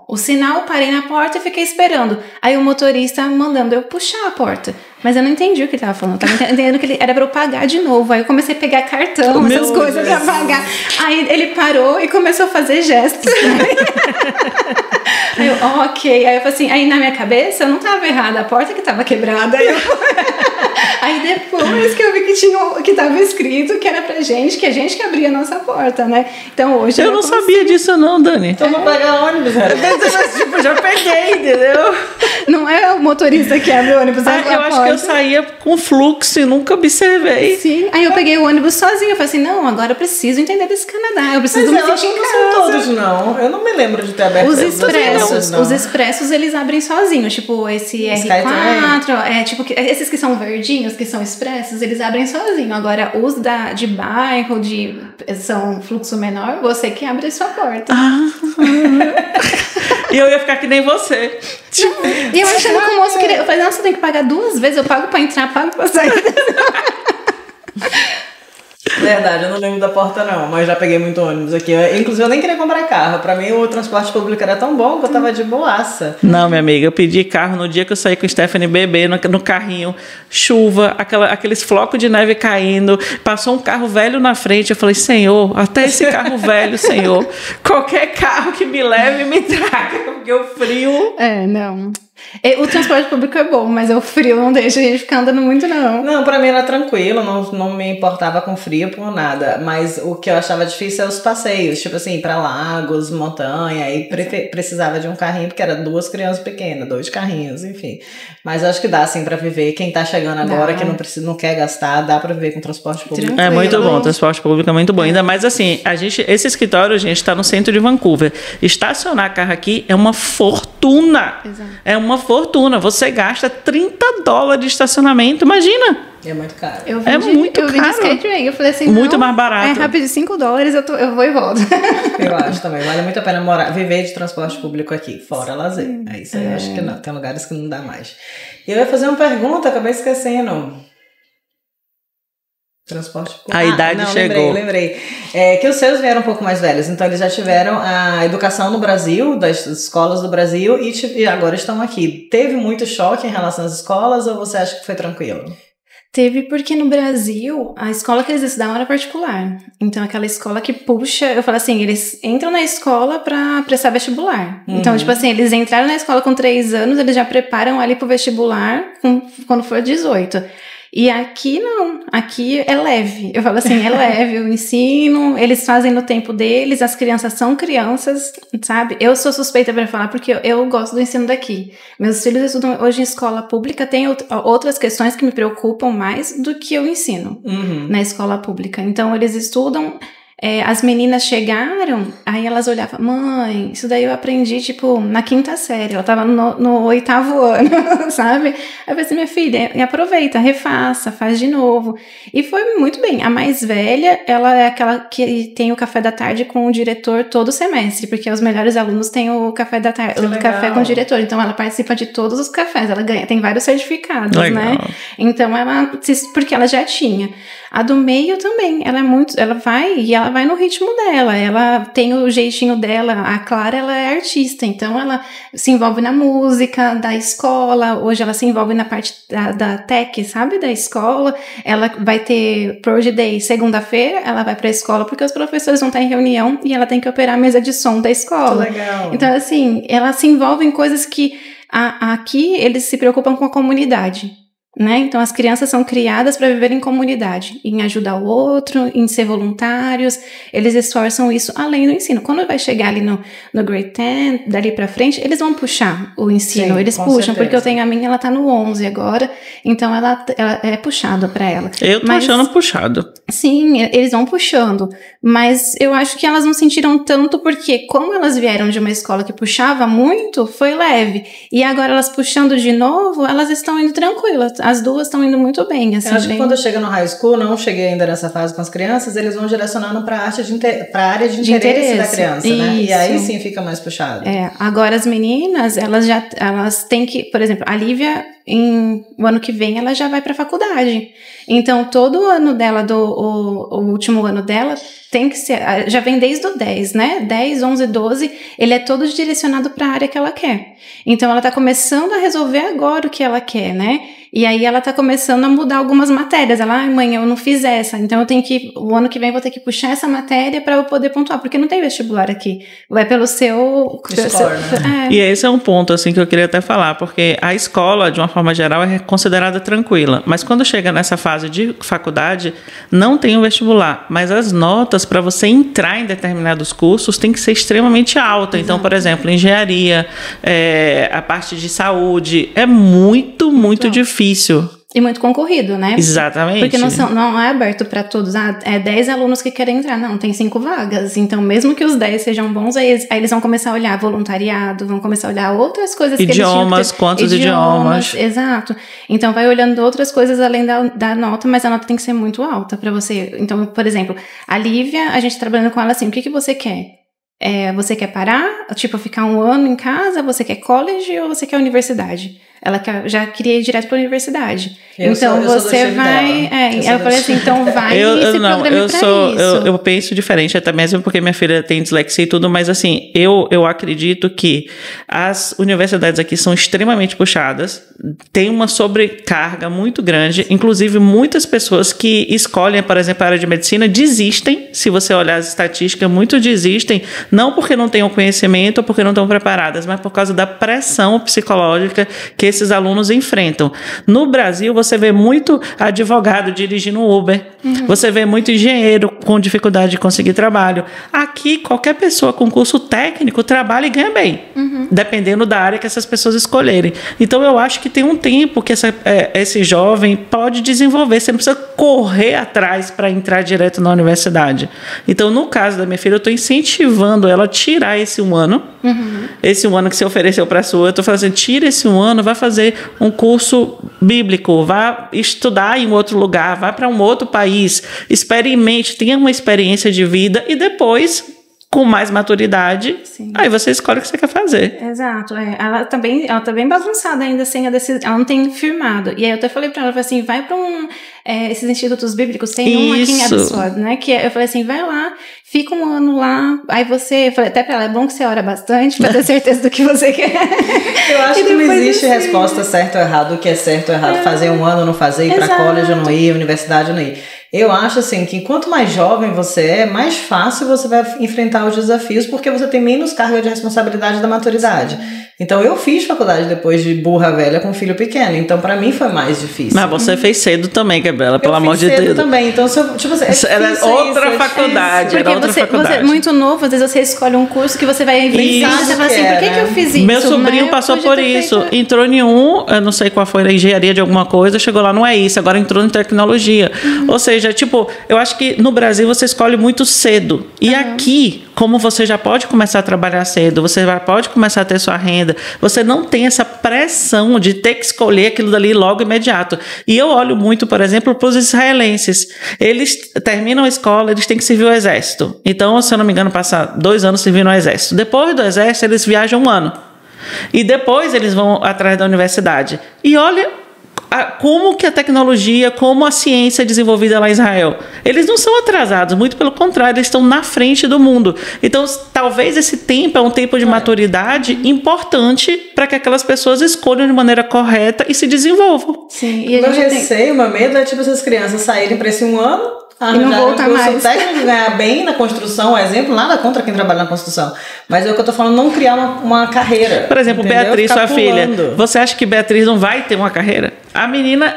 o sinal, parei na porta e fiquei esperando. Aí o motorista mandando eu puxar a porta. Mas eu não entendi o que ele tava falando. Eu tava entendendo que era pra eu pagar de novo. Aí eu comecei a pegar cartão, essas coisas pra pagar. Aí ele parou e começou a fazer gestos. Aí eu, ok. Aí eu falei assim, aí na minha cabeça eu não tava errada, a porta que tava quebrada. Aí depois que eu vi que tava escrito que era pra gente, que a gente que abria a nossa porta, né? Então hoje eu não sabia disso não, Dani. Então vou pegar ônibus, né? Tipo, já peguei, entendeu? Não é o motorista que abre o ônibus, eu acho que eu saía com fluxo e nunca observei. Sim. Aí eu peguei o ônibus sozinha. Eu falei assim, não, agora eu preciso entender desse Canadá. Eu preciso me sentir em casa. Não são todos, não. Eu não me lembro de ter aberto. Os expressos, eles abrem sozinhos. Tipo, esse R4. Tipo, esses que são verdinhos, que são expressos, eles abrem sozinho. Agora, os de bairro, são fluxo menor, você que abre a sua porta. E eu ia ficar que nem você. E eu achando que o moço queria. Eu falei, nossa, eu tenho que pagar 2 vezes. Eu pago pra entrar, pago pra sair. Verdade, eu não lembro da porta não, mas já peguei muito ônibus aqui. Inclusive eu nem queria comprar carro. Pra mim o transporte público era tão bom que eu tava de boaça. Não, minha amiga, eu pedi carro no dia que eu saí com o Stephanie bebê no carrinho. Chuva, aqueles flocos de neve caindo. Passou um carro velho na frente. Eu falei, Senhor, até esse carro velho, Senhor. Qualquer carro que me leve me traga, porque o frio... Não... O transporte público é bom, mas o frio não deixa a gente ficar andando muito, não. Não, pra mim era tranquilo, não me importava com frio por nada. Mas o que eu achava difícil é os passeios, tipo assim, pra lagos, montanha, aí precisava de um carrinho, porque era 2 crianças pequenas, 2 carrinhos, enfim. Mas acho que dá, assim, pra viver. Quem tá chegando agora, que não quer gastar, dá pra viver com transporte público. Tranquilo. É muito bom, o transporte público é muito bom. Ainda mais assim, esse escritório, gente, tá no centro de Vancouver. Estacionar carro aqui é uma fortuna. Exato. É uma fortuna. Você gasta $30 de estacionamento, imagina. É muito caro. Eu vi de SkyTrain, eu falei assim, muito mais barato. É rápido, $5, eu vou e volto. Eu acho também, vale muito a pena viver de transporte público aqui, fora lazer. É isso aí, eu acho que não, tem lugares que não dá mais. E eu ia fazer uma pergunta, acabei esquecendo. Transporte público. A idade chegou. Lembrei. Que os seus vieram um pouco mais velhos, então eles já tiveram a educação no Brasil, das escolas do Brasil, e agora estão aqui. Teve muito choque em relação às escolas, ou você acha que foi tranquilo? Teve, porque no Brasil, a escola que eles estudavam era particular. Então, aquela escola que puxa... Eu falo assim, eles entram na escola pra prestar vestibular. Então, tipo assim, eles entraram na escola com 3 anos, eles já preparam ali pro vestibular quando for 18. E aqui não, aqui é leve. Eu falo assim, é leve o ensino, eles fazem no tempo deles, as crianças são crianças, sabe? Eu sou suspeita para falar porque eu gosto do ensino daqui. Meus filhos estudam hoje em escola pública, tem outras questões que me preocupam mais do que o ensino na escola pública. Então, eles estudam... as meninas chegaram, aí elas olhavam, mãe, isso daí eu aprendi, tipo, na 5ª série, ela tava no 8º ano, sabe? Aí eu falei assim, minha filha, aproveita, refaça, faz de novo. E foi muito bem. A mais velha, ela é aquela que tem o café da tarde com o diretor todo semestre, porque os melhores alunos têm o café da tarde, o café com o diretor, então ela participa de todos os cafés, ela ganha, tem vários certificados, né? Então ela, porque ela já tinha. A do meio também, ela vai no ritmo dela, ela tem o jeitinho dela. A Clara, ela é artista, então ela se envolve na música da escola, hoje ela se envolve na parte da tech, sabe, da escola. Ela vai ter Proj Day segunda-feira, ela vai pra escola porque os professores vão estar em reunião e ela tem que operar a mesa de som da escola. Que legal. Então, assim, ela se envolve em coisas que aqui eles se preocupam com a comunidade. Né? Então, as crianças são criadas para viver em comunidade, em ajudar o outro, em ser voluntários. Eles esforçam isso além do ensino. Quando vai chegar ali no grade 10, dali para frente, eles vão puxar o ensino. Sim, eles puxam, certeza. porque eu tenho a minha, ela tá no 11 agora, então ela é puxada para ela. Eu tô achando puxado. Sim, eles vão puxando, mas eu acho que elas não sentiram tanto porque como elas vieram de uma escola que puxava muito, foi leve. E agora elas puxando de novo, elas estão indo tranquilas. As duas estão indo muito bem. Assim, eu acho que quando chega no high school, não cheguei ainda nessa fase com as crianças, eles vão direcionando para a área de interesse da criança, né? E aí sim fica mais puxado. Agora as meninas, elas têm que, por exemplo, a Lívia, o ano que vem, ela já vai para a faculdade. Então, todo o ano dela, o último ano dela, tem que ser, já vem desde o 10, né? 10, 11, 12, ele é todo direcionado para a área que ela quer. Então, ela tá começando a resolver agora o que ela quer, né? E aí ela tá começando a mudar algumas matérias. Ela, mãe, eu não fiz essa, então o ano que vem eu vou ter que puxar essa matéria para eu poder pontuar, porque não tem vestibular aqui. Vai pelo seu... né? E esse é um ponto, assim, que eu queria até falar, porque a escola, de uma forma geral, é considerada tranquila, mas quando chega nessa fase de faculdade, não tem o vestibular, mas as notas para você entrar em determinados cursos tem que ser extremamente alta. Então, por exemplo, engenharia, a parte de saúde, é muito difícil. E muito concorrido, né? Exatamente. Porque não é aberto para todos. É 10 alunos que querem entrar. Não, tem 5 vagas. Então, mesmo que os 10 sejam bons, aí eles vão começar a olhar voluntariado, vão começar a olhar outras coisas. Idiomas, quantos idiomas. Exato. Então, vai olhando outras coisas além da nota, mas a nota tem que ser muito alta para você. Então, por exemplo, a Lívia, a gente trabalhando com ela assim, o que você quer? Você quer parar? Tipo, ficar um ano em casa? Você quer college ou você quer universidade? Ela já queria ir direto para a universidade. Então você vai... eu falei assim, então vai e se programe para isso. Eu penso diferente, até mesmo porque minha filha tem dislexia e tudo, mas assim, eu acredito que as universidades aqui são extremamente puxadas, tem uma sobrecarga muito grande, inclusive muitas pessoas que escolhem, por exemplo, a área de medicina, desistem, se você olhar as estatísticas, muitos desistem, não porque não tenham conhecimento ou porque não estão preparadas, mas por causa da pressão psicológica que esses alunos enfrentam. No Brasil, você vê muito advogado dirigindo Uber, você vê muito engenheiro com dificuldade de conseguir trabalho. Aqui, qualquer pessoa com curso técnico trabalha e ganha bem, dependendo da área que essas pessoas escolherem. Então, eu acho que tem um tempo que esse jovem pode desenvolver, você não precisa correr atrás para entrar direto na universidade. Então, no caso da minha filha, eu estou incentivando ela a tirar esse um ano, esse um ano que você ofereceu para a sua, eu estou falando assim, tira esse um ano, vai fazer um curso bíblico, vá estudar em outro lugar, vá para um outro país, experimente, tenha uma experiência de vida e depois, com mais maturidade, aí você escolhe o que você quer fazer. Exato. Ela tá bem bagunçada ainda sem a decisão, ela não tem firmado. E aí eu até falei pra ela, assim, vai pra esses institutos bíblicos, tem um aqui em Absurd, né? Que eu falei assim, vai lá, fica um ano lá, aí eu falei até pra ela, é bom que você ora bastante pra ter certeza do que você quer. Eu acho que não existe resposta certo ou errado, o que é certo ou errado, fazer um ano ou não fazer, ir pra college ou não ir, universidade ou não ir. Eu acho assim que quanto mais jovem você é, mais fácil você vai enfrentar os desafios, porque você tem menos carga de responsabilidade da maturidade. Então eu fiz faculdade depois de burra velha com filho pequeno, então pra mim foi mais difícil. Mas você fez cedo também, Gabriela, pelo amor de Deus. Eu fiz cedo também, então se eu, tipo assim, era outra faculdade, era outra faculdade. Você é muito novo, às vezes você escolhe um curso que você vai inventar, você fala assim, por que eu fiz isso? Meu sobrinho passou por isso, entrou em eu não sei qual foi, a engenharia de alguma coisa, chegou lá, não é isso, agora entrou em tecnologia. Ou seja, tipo, eu acho que no Brasil você escolhe muito cedo. E aqui, como você já pode começar a trabalhar cedo, você já pode começar a ter sua renda, você não tem essa pressão de ter que escolher aquilo dali logo imediato. E eu olho muito, por exemplo, para os israelenses. Eles terminam a escola, eles têm que servir o exército. Então, se eu não me engano, passar 2 anos servindo no exército. Depois do exército, eles viajam 1 ano. E depois eles vão atrás da universidade. E olha como que a tecnologia, como a ciência é desenvolvida lá em Israel. Eles não são atrasados, muito pelo contrário, eles estão na frente do mundo. Então, talvez esse tempo é um tempo de maturidade importante para que aquelas pessoas escolham de maneira correta e se desenvolvam. Sim, e o meu receio, o meu medo é tipo essas crianças saírem para esse 1 ano e não voltar mais. Técnico, ganhar bem na construção, exemplo, nada contra quem trabalha na construção. Mas é o que eu tô falando, não criar uma carreira. Por exemplo, entendeu? Beatriz, sua filha. Você acha que Beatriz não vai ter uma carreira? A menina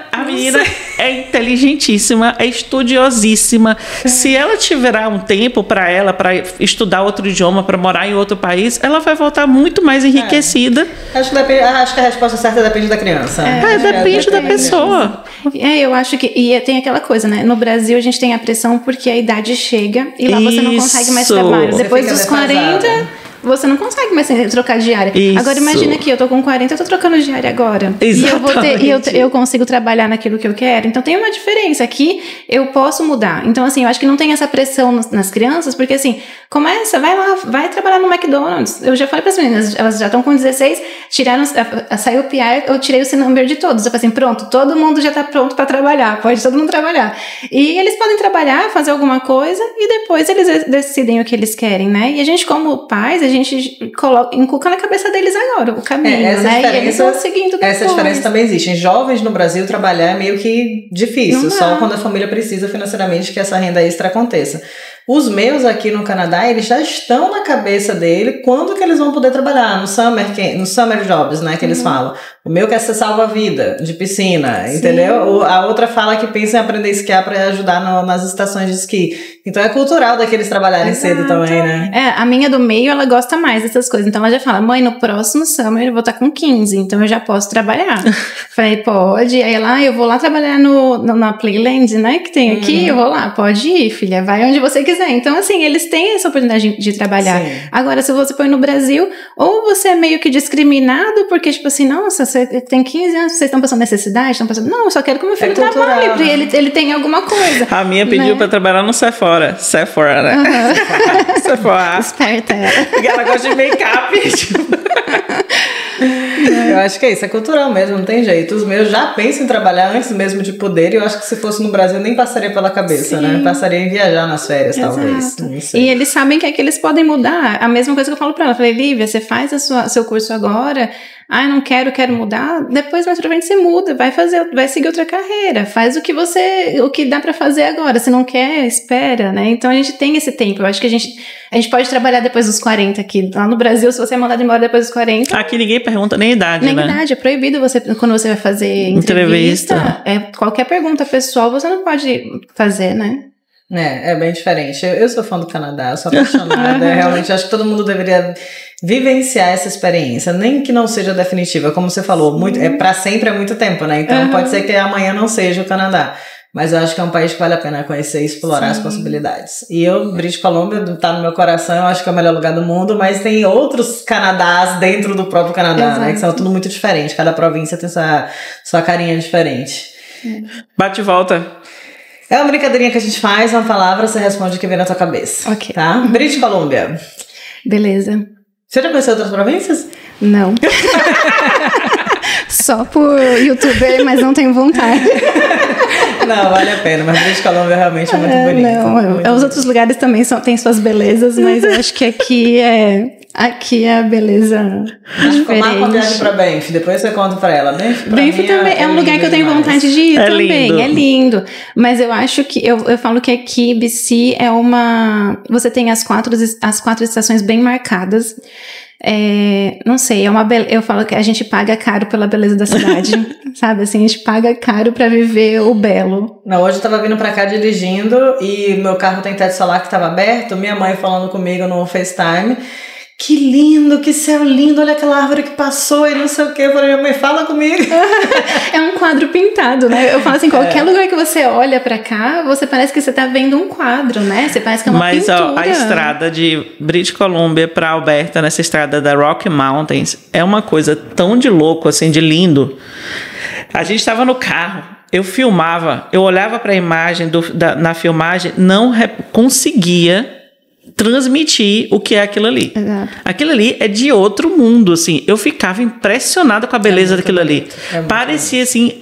é inteligentíssima, é estudiosíssima. Se ela tiver um tempo para estudar outro idioma, para morar em outro país, ela vai voltar muito mais enriquecida. Acho que a resposta certa depende da criança. Depende da pessoa. Eu acho que... E tem aquela coisa, né? No Brasil, a gente tem a pressão porque a idade chega e lá você não consegue mais trabalho. Depois dos 40... você não consegue mais trocar diária. Isso. Agora imagina que eu tô com 40, eu tô trocando diária agora. Exatamente. E eu consigo trabalhar naquilo que eu quero. Então tem uma diferença. Aqui eu posso mudar. Então assim, eu acho que não tem essa pressão nas crianças, porque assim, começa, vai lá, vai trabalhar no McDonald's. Eu já falei pras meninas, elas já estão com 16, saiu o PR, eu tirei o C-number de todos. Eu falei assim, pronto, todo mundo já tá pronto pra trabalhar, pode todo mundo trabalhar. E eles podem trabalhar, fazer alguma coisa e depois eles decidem o que eles querem, né? E a gente como pais, a gente inculca na cabeça deles agora o caminho, né? E eles vão seguindo depois. Essa diferença também existe. Em jovens no Brasil, trabalhar é meio que difícil. Só quando a família precisa financeiramente que essa renda extra aconteça. Os meus aqui no Canadá, eles já estão na cabeça dele quando que eles vão poder trabalhar no summer jobs, né, que eles falam. O meu quer ser salva-vida de piscina, entendeu? A outra fala que pensa em aprender a esquiar para ajudar nas estações de esqui. Então é cultural daqueles trabalharem cedo também, né? A minha do meio, ela gosta mais dessas coisas. Então ela já fala, mãe, no próximo summer eu vou estar com 15, então eu já posso trabalhar. Falei, pode. Aí ela, eu vou lá trabalhar na Playland, né, que tem aqui, eu vou lá. Pode ir, filha, vai onde você quiser. Então, assim, eles têm essa oportunidade de trabalhar. Sim. Agora, se você põe no Brasil, ou você é meio que discriminado, porque, tipo assim, nossa, você tem 15 anos, vocês estão passando necessidade? Estão passando... Não, eu só quero que o meu filho trabalhe, porque ele tem alguma coisa. A minha pediu pra trabalhar no Sephora, né? Sephora. Esperta ela. Porque ela gosta de make-up, tipo... Eu acho que é isso, é cultural mesmo, não tem jeito. Os meus já pensam em trabalhar antes mesmo de poder, e eu acho que se fosse no Brasil nem passaria pela cabeça, né? Passaria em viajar nas férias, talvez. Não sei. E eles sabem que eles podem mudar. A mesma coisa que eu falo pra ela. Eu falei, Lívia, você faz seu curso agora, não quero mudar, depois mais pra frente você muda, vai seguir outra carreira, faz o que dá pra fazer agora, se não quer, espera, né? Então a gente tem esse tempo, eu acho que a gente pode trabalhar depois dos 40 aqui, lá no Brasil, se você é mandado embora depois dos 40... Aqui ninguém pergunta nem idade, né? Nem idade, é proibido quando você vai fazer entrevista. Qualquer pergunta pessoal você não pode fazer, né? É bem diferente. Eu sou fã do Canadá, eu sou apaixonada. Realmente acho que todo mundo deveria vivenciar essa experiência, nem que não seja definitiva, como você falou, pra sempre é muito tempo, né? Então pode ser que amanhã não seja o Canadá. Mas eu acho que é um país que vale a pena conhecer e explorar as possibilidades. E British Columbia tá no meu coração, eu acho que é o melhor lugar do mundo, mas tem outros Canadás dentro do próprio Canadá, né? Que são tudo muito diferente, cada província tem sua carinha diferente. Bate e volta. É uma brincadeirinha que a gente faz, uma palavra, você responde o que vem na tua cabeça. Ok. Tá? British Columbia. Beleza. Você já conheceu outras províncias? Não. Só por youtuber, mas não tenho vontade. Não, vale a pena, mas British Columbia realmente é muito bonito. Não, os outros lugares também têm suas belezas, mas eu acho que aqui é a beleza diferente. Marca uma viagem pra Banff, depois você conta pra ela. Banff também é um lugar que eu tenho vontade de ir também, lindo. É lindo. Mas eu acho que, eu falo que aqui, BC, você tem as quatro estações bem marcadas. não sei, eu falo que a gente paga caro pela beleza da cidade, sabe? Assim, a gente paga caro pra viver o belo. Não, hoje eu tava vindo pra cá dirigindo e meu carro tem teto solar que tava aberto, minha mãe falando comigo no FaceTime. Que lindo, que céu lindo, olha aquela árvore que passou e não sei o que. Eu falei, minha mãe, fala comigo. É um quadro pintado, né? Eu falo assim, qualquer lugar que você olha pra cá, você parece que você tá vendo um quadro, né? Você parece que é uma pintura. Mas ó, a estrada de British Columbia pra Alberta, nessa estrada da Rocky Mountains, é uma coisa tão de louco, assim, de lindo. A gente tava no carro, eu filmava, eu olhava pra imagem na filmagem, não conseguia transmitir o que é aquilo ali. Exato. Aquilo ali é de outro mundo, assim. Eu ficava impressionada com a beleza daquilo ali. Parecia assim,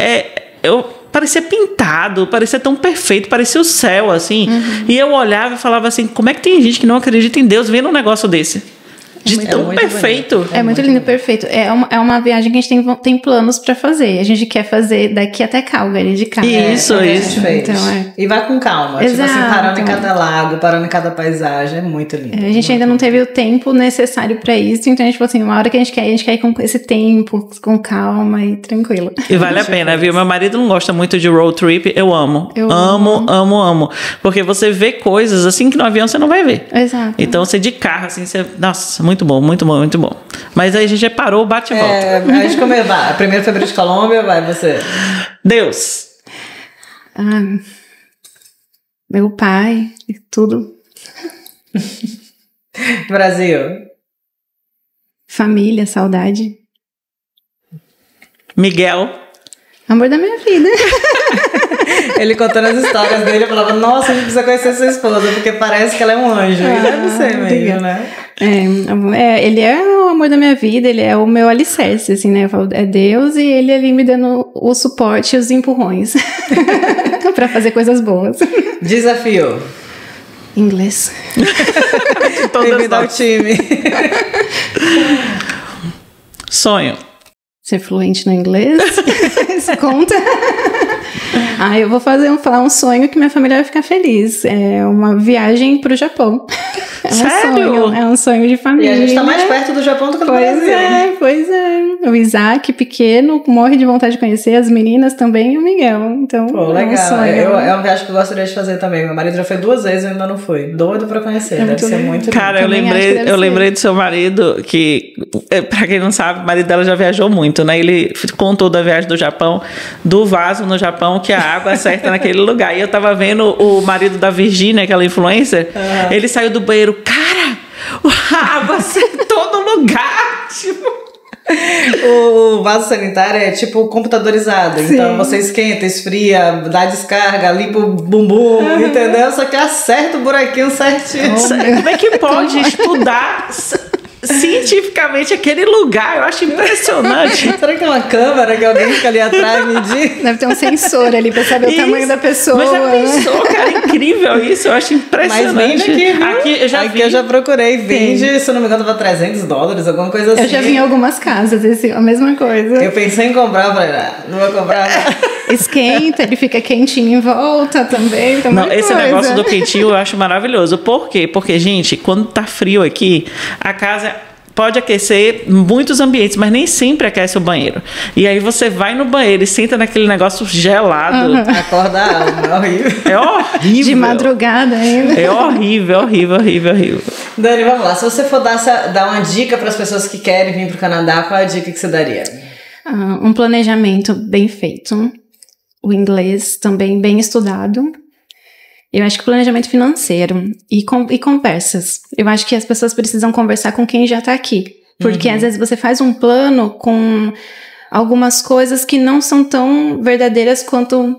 parecia pintado, parecia tão perfeito, parecia o céu, assim. E eu olhava e falava assim, como é que tem gente que não acredita em Deus vendo um negócio desse? De tão perfeito. É muito lindo, perfeito. É uma viagem que a gente tem planos pra fazer. A gente quer fazer daqui até Calgary, de carro. Isso. Então, e vai com calma. Exato. Tipo assim, parando em cada lago, parando em cada paisagem. É muito lindo. A gente ainda não teve o tempo necessário pra isso. Então, a gente falou assim, uma hora que a gente quer ir com esse tempo, com calma e tranquilo. E vale a pena, viu? Meu marido não gosta muito de road trip. Eu amo. Amo. Porque você vê coisas assim que no avião você não vai ver. Exato. Então, você de carro, assim, nossa, muito bom. Mas aí a gente já parou, bate e volta. A gente comeu, vai. Primeiro foi British Columbia, vai você. Deus. Meu pai, e tudo. Brasil. Família, saudade. Miguel. Amor da minha vida. Ele contando as histórias dele, eu falava, nossa, a gente precisa conhecer sua esposa, porque parece que ela é um anjo. E deve ser mesmo, né? Ele é o amor da minha vida, ele é o meu alicerce, assim, né? Eu falo, é Deus e ele ali me dando o suporte e os empurrões pra fazer coisas boas. Desafio. Inglês. Bem-vindo ao time. Sonho. Ser fluente no inglês. Isso conta. Eu vou falar um sonho que minha família vai ficar feliz. É uma viagem pro Japão. Sério? É um sonho de família. E a gente tá mais perto do Japão do que do Brasil. Pois é. O Isaac, pequeno, morre de vontade de conhecer, as meninas também e o Miguel. Então, legal. Um sonho. É uma viagem que eu gostaria de fazer também. Meu marido já foi 2 vezes e eu ainda não fui. Doido pra conhecer. Deve ser muito lindo. Cara, eu lembrei do seu marido, que, pra quem não sabe, o marido dela já viajou muito, né? Ele contou da viagem do Japão, do vaso no Japão, que a água acerta naquele lugar. E eu tava vendo o marido da Virgínia, aquela influencer, ele saiu do banheiro, cara, a água acertou no lugar, tipo... O vaso sanitário é tipo computadorizado. Sim. Então você esquenta, esfria, dá descarga, limpa o bumbum, entendeu? Só que acerta o buraquinho certinho. Como é que pode estudar cientificamente aquele lugar? Eu acho impressionante. Será que é uma câmera que alguém fica ali atrás medir? Deve ter um sensor ali pra saber o tamanho da pessoa. Mas já pensou, cara? Incrível isso. Eu acho impressionante. Mas vende aqui, eu já procurei. Vende, se eu não me engano, tava $300, alguma coisa assim. Eu já vi em algumas casas, a mesma coisa. Eu pensei em comprar, falei, não vou comprar. Esquenta, ele fica quentinho em volta também. Não, esse negócio do quentinho eu acho maravilhoso. Por quê? Porque, gente, quando tá frio aqui, a casa pode aquecer muitos ambientes, mas nem sempre aquece o banheiro. E aí você vai no banheiro e senta naquele negócio gelado. Acorda a alma, é horrível. É horrível. De madrugada ainda. É horrível. Dani, vamos lá. Se você for dar uma dica para as pessoas que querem vir pro Canadá, qual é a dica que você daria? Um planejamento bem feito. O inglês também bem estudado. Eu acho que planejamento financeiro e conversas. Eu acho que as pessoas precisam conversar com quem já tá aqui. Porque às vezes você faz um plano com algumas coisas que não são tão verdadeiras quanto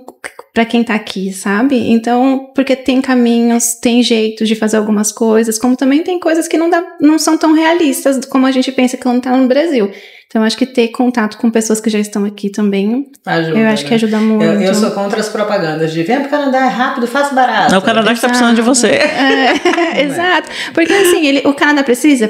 pra quem tá aqui, sabe? Então, porque tem caminhos, tem jeitos de fazer algumas coisas, como também tem coisas que não são tão realistas como a gente pensa quando tá no Brasil. Então, acho que ter contato com pessoas que já estão aqui também, ajuda, eu acho que ajuda muito. Eu sou contra as propagandas de vem pro Canadá, é rápido, fácil, barato. É o Canadá que tá precisando de você. Exato. Porque assim, o Canadá precisa,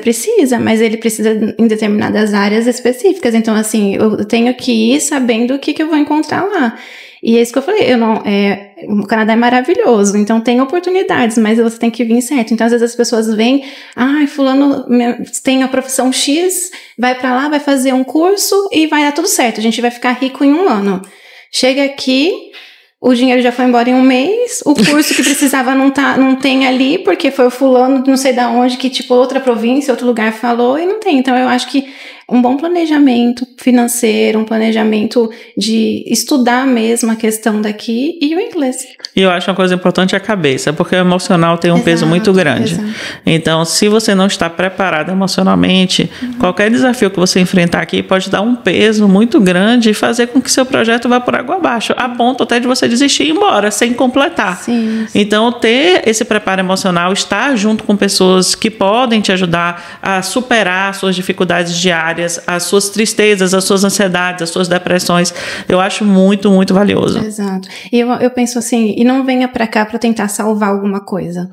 mas ele precisa em determinadas áreas específicas. Então, assim, eu tenho que ir sabendo o que eu vou encontrar lá. E é isso que eu falei, o Canadá é maravilhoso, então tem oportunidades, mas você tem que vir certo. Então, às vezes as pessoas vêm, fulano tem a profissão X, vai pra lá, vai fazer um curso e vai dar tudo certo, a gente vai ficar rico em 1 ano. Chega aqui, o dinheiro já foi embora em 1 mês, o curso que precisava não tem ali, porque foi o fulano, não sei da onde, que tipo outra província, outro lugar falou, e não tem. Então, eu acho que um bom planejamento financeiro, um planejamento de estudar mesmo a questão daqui e o inglês. E eu acho uma coisa importante a cabeça, porque o emocional tem um peso muito grande. Exato. Então, se você não está preparado emocionalmente, qualquer desafio que você enfrentar aqui pode dar um peso muito grande e fazer com que seu projeto vá por água abaixo, a ponto até de você desistir e ir embora, sem completar. Sim. Então, ter esse preparo emocional, estar junto com pessoas que podem te ajudar a superar suas dificuldades diárias, as suas tristezas, as suas ansiedades, as suas depressões, eu acho muito, muito valioso. Exato. E eu penso assim, e não venha pra cá pra tentar salvar alguma coisa.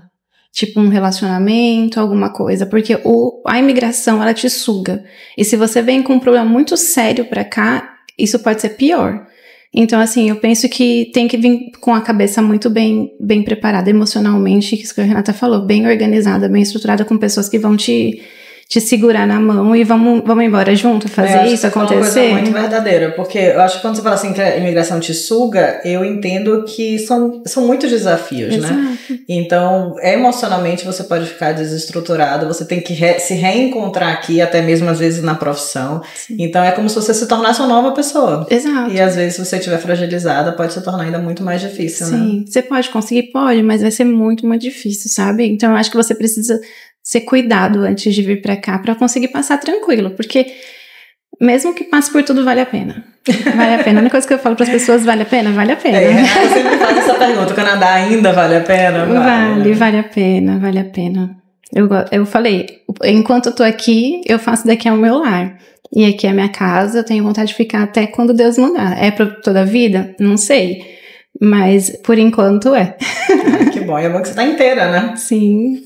Tipo um relacionamento, alguma coisa. Porque a imigração, ela te suga. E se você vem com um problema muito sério pra cá, isso pode ser pior. Então, assim, eu penso que tem que vir com a cabeça muito bem preparada emocionalmente, isso que a Renata falou, bem organizada, bem estruturada, com pessoas que vão te segurar na mão e vamos embora junto, fazer isso acontecer. É uma coisa muito verdadeira, porque eu acho que quando você fala assim que a imigração te suga, eu entendo que são muitos desafios, Exato. Né? Então, emocionalmente você pode ficar desestruturado, você tem que se reencontrar aqui, até mesmo às vezes na profissão. Sim. Então, é como se você se tornasse uma nova pessoa. Exato. E às vezes, se você estiver fragilizada, pode se tornar ainda muito mais difícil, né? Sim, você pode conseguir? Pode, mas vai ser muito, muito difícil, sabe? Então, eu acho que você precisa ser cuidado antes de vir pra cá, pra conseguir passar tranquilo, porque mesmo que passe por tudo, vale a pena. Vale a pena. A única coisa que eu falo pras pessoas, vale a pena? Vale a pena. Eu sempre faço essa pergunta, o Canadá ainda vale a pena? Vale a pena, vale a pena. Eu falei, enquanto eu tô aqui, eu faço daqui ao meu lar. E aqui é a minha casa, eu tenho vontade de ficar até quando Deus mandar. É pra toda a vida? Não sei. Mas, por enquanto, é. Que bom. E é bom que você tá inteira, né? Sim.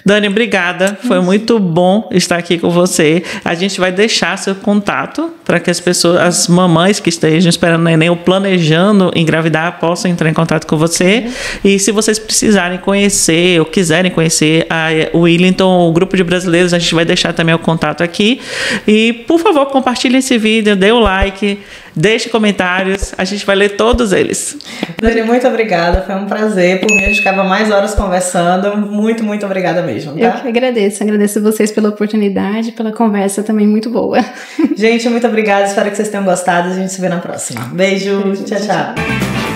Dani, obrigada. Foi muito bom estar aqui com você. A gente vai deixar seu contato para que as pessoas, as mamães que estejam esperando neném ou planejando engravidar, possam entrar em contato com você. E se vocês precisarem conhecer ou quiserem conhecer o Willington, o grupo de brasileiros, a gente vai deixar também o contato aqui. E, por favor, compartilhe esse vídeo, dê o like, deixe comentários, a gente vai ler todos eles. Dani, muito obrigada, foi um prazer. Por mim, a gente ficava mais horas conversando. Muito, muito obrigada mesmo, tá? Eu que agradeço vocês pela oportunidade, pela conversa também muito boa. Gente, muito obrigada, espero que vocês tenham gostado. A gente se vê na próxima. Beijo, tchau, tchau.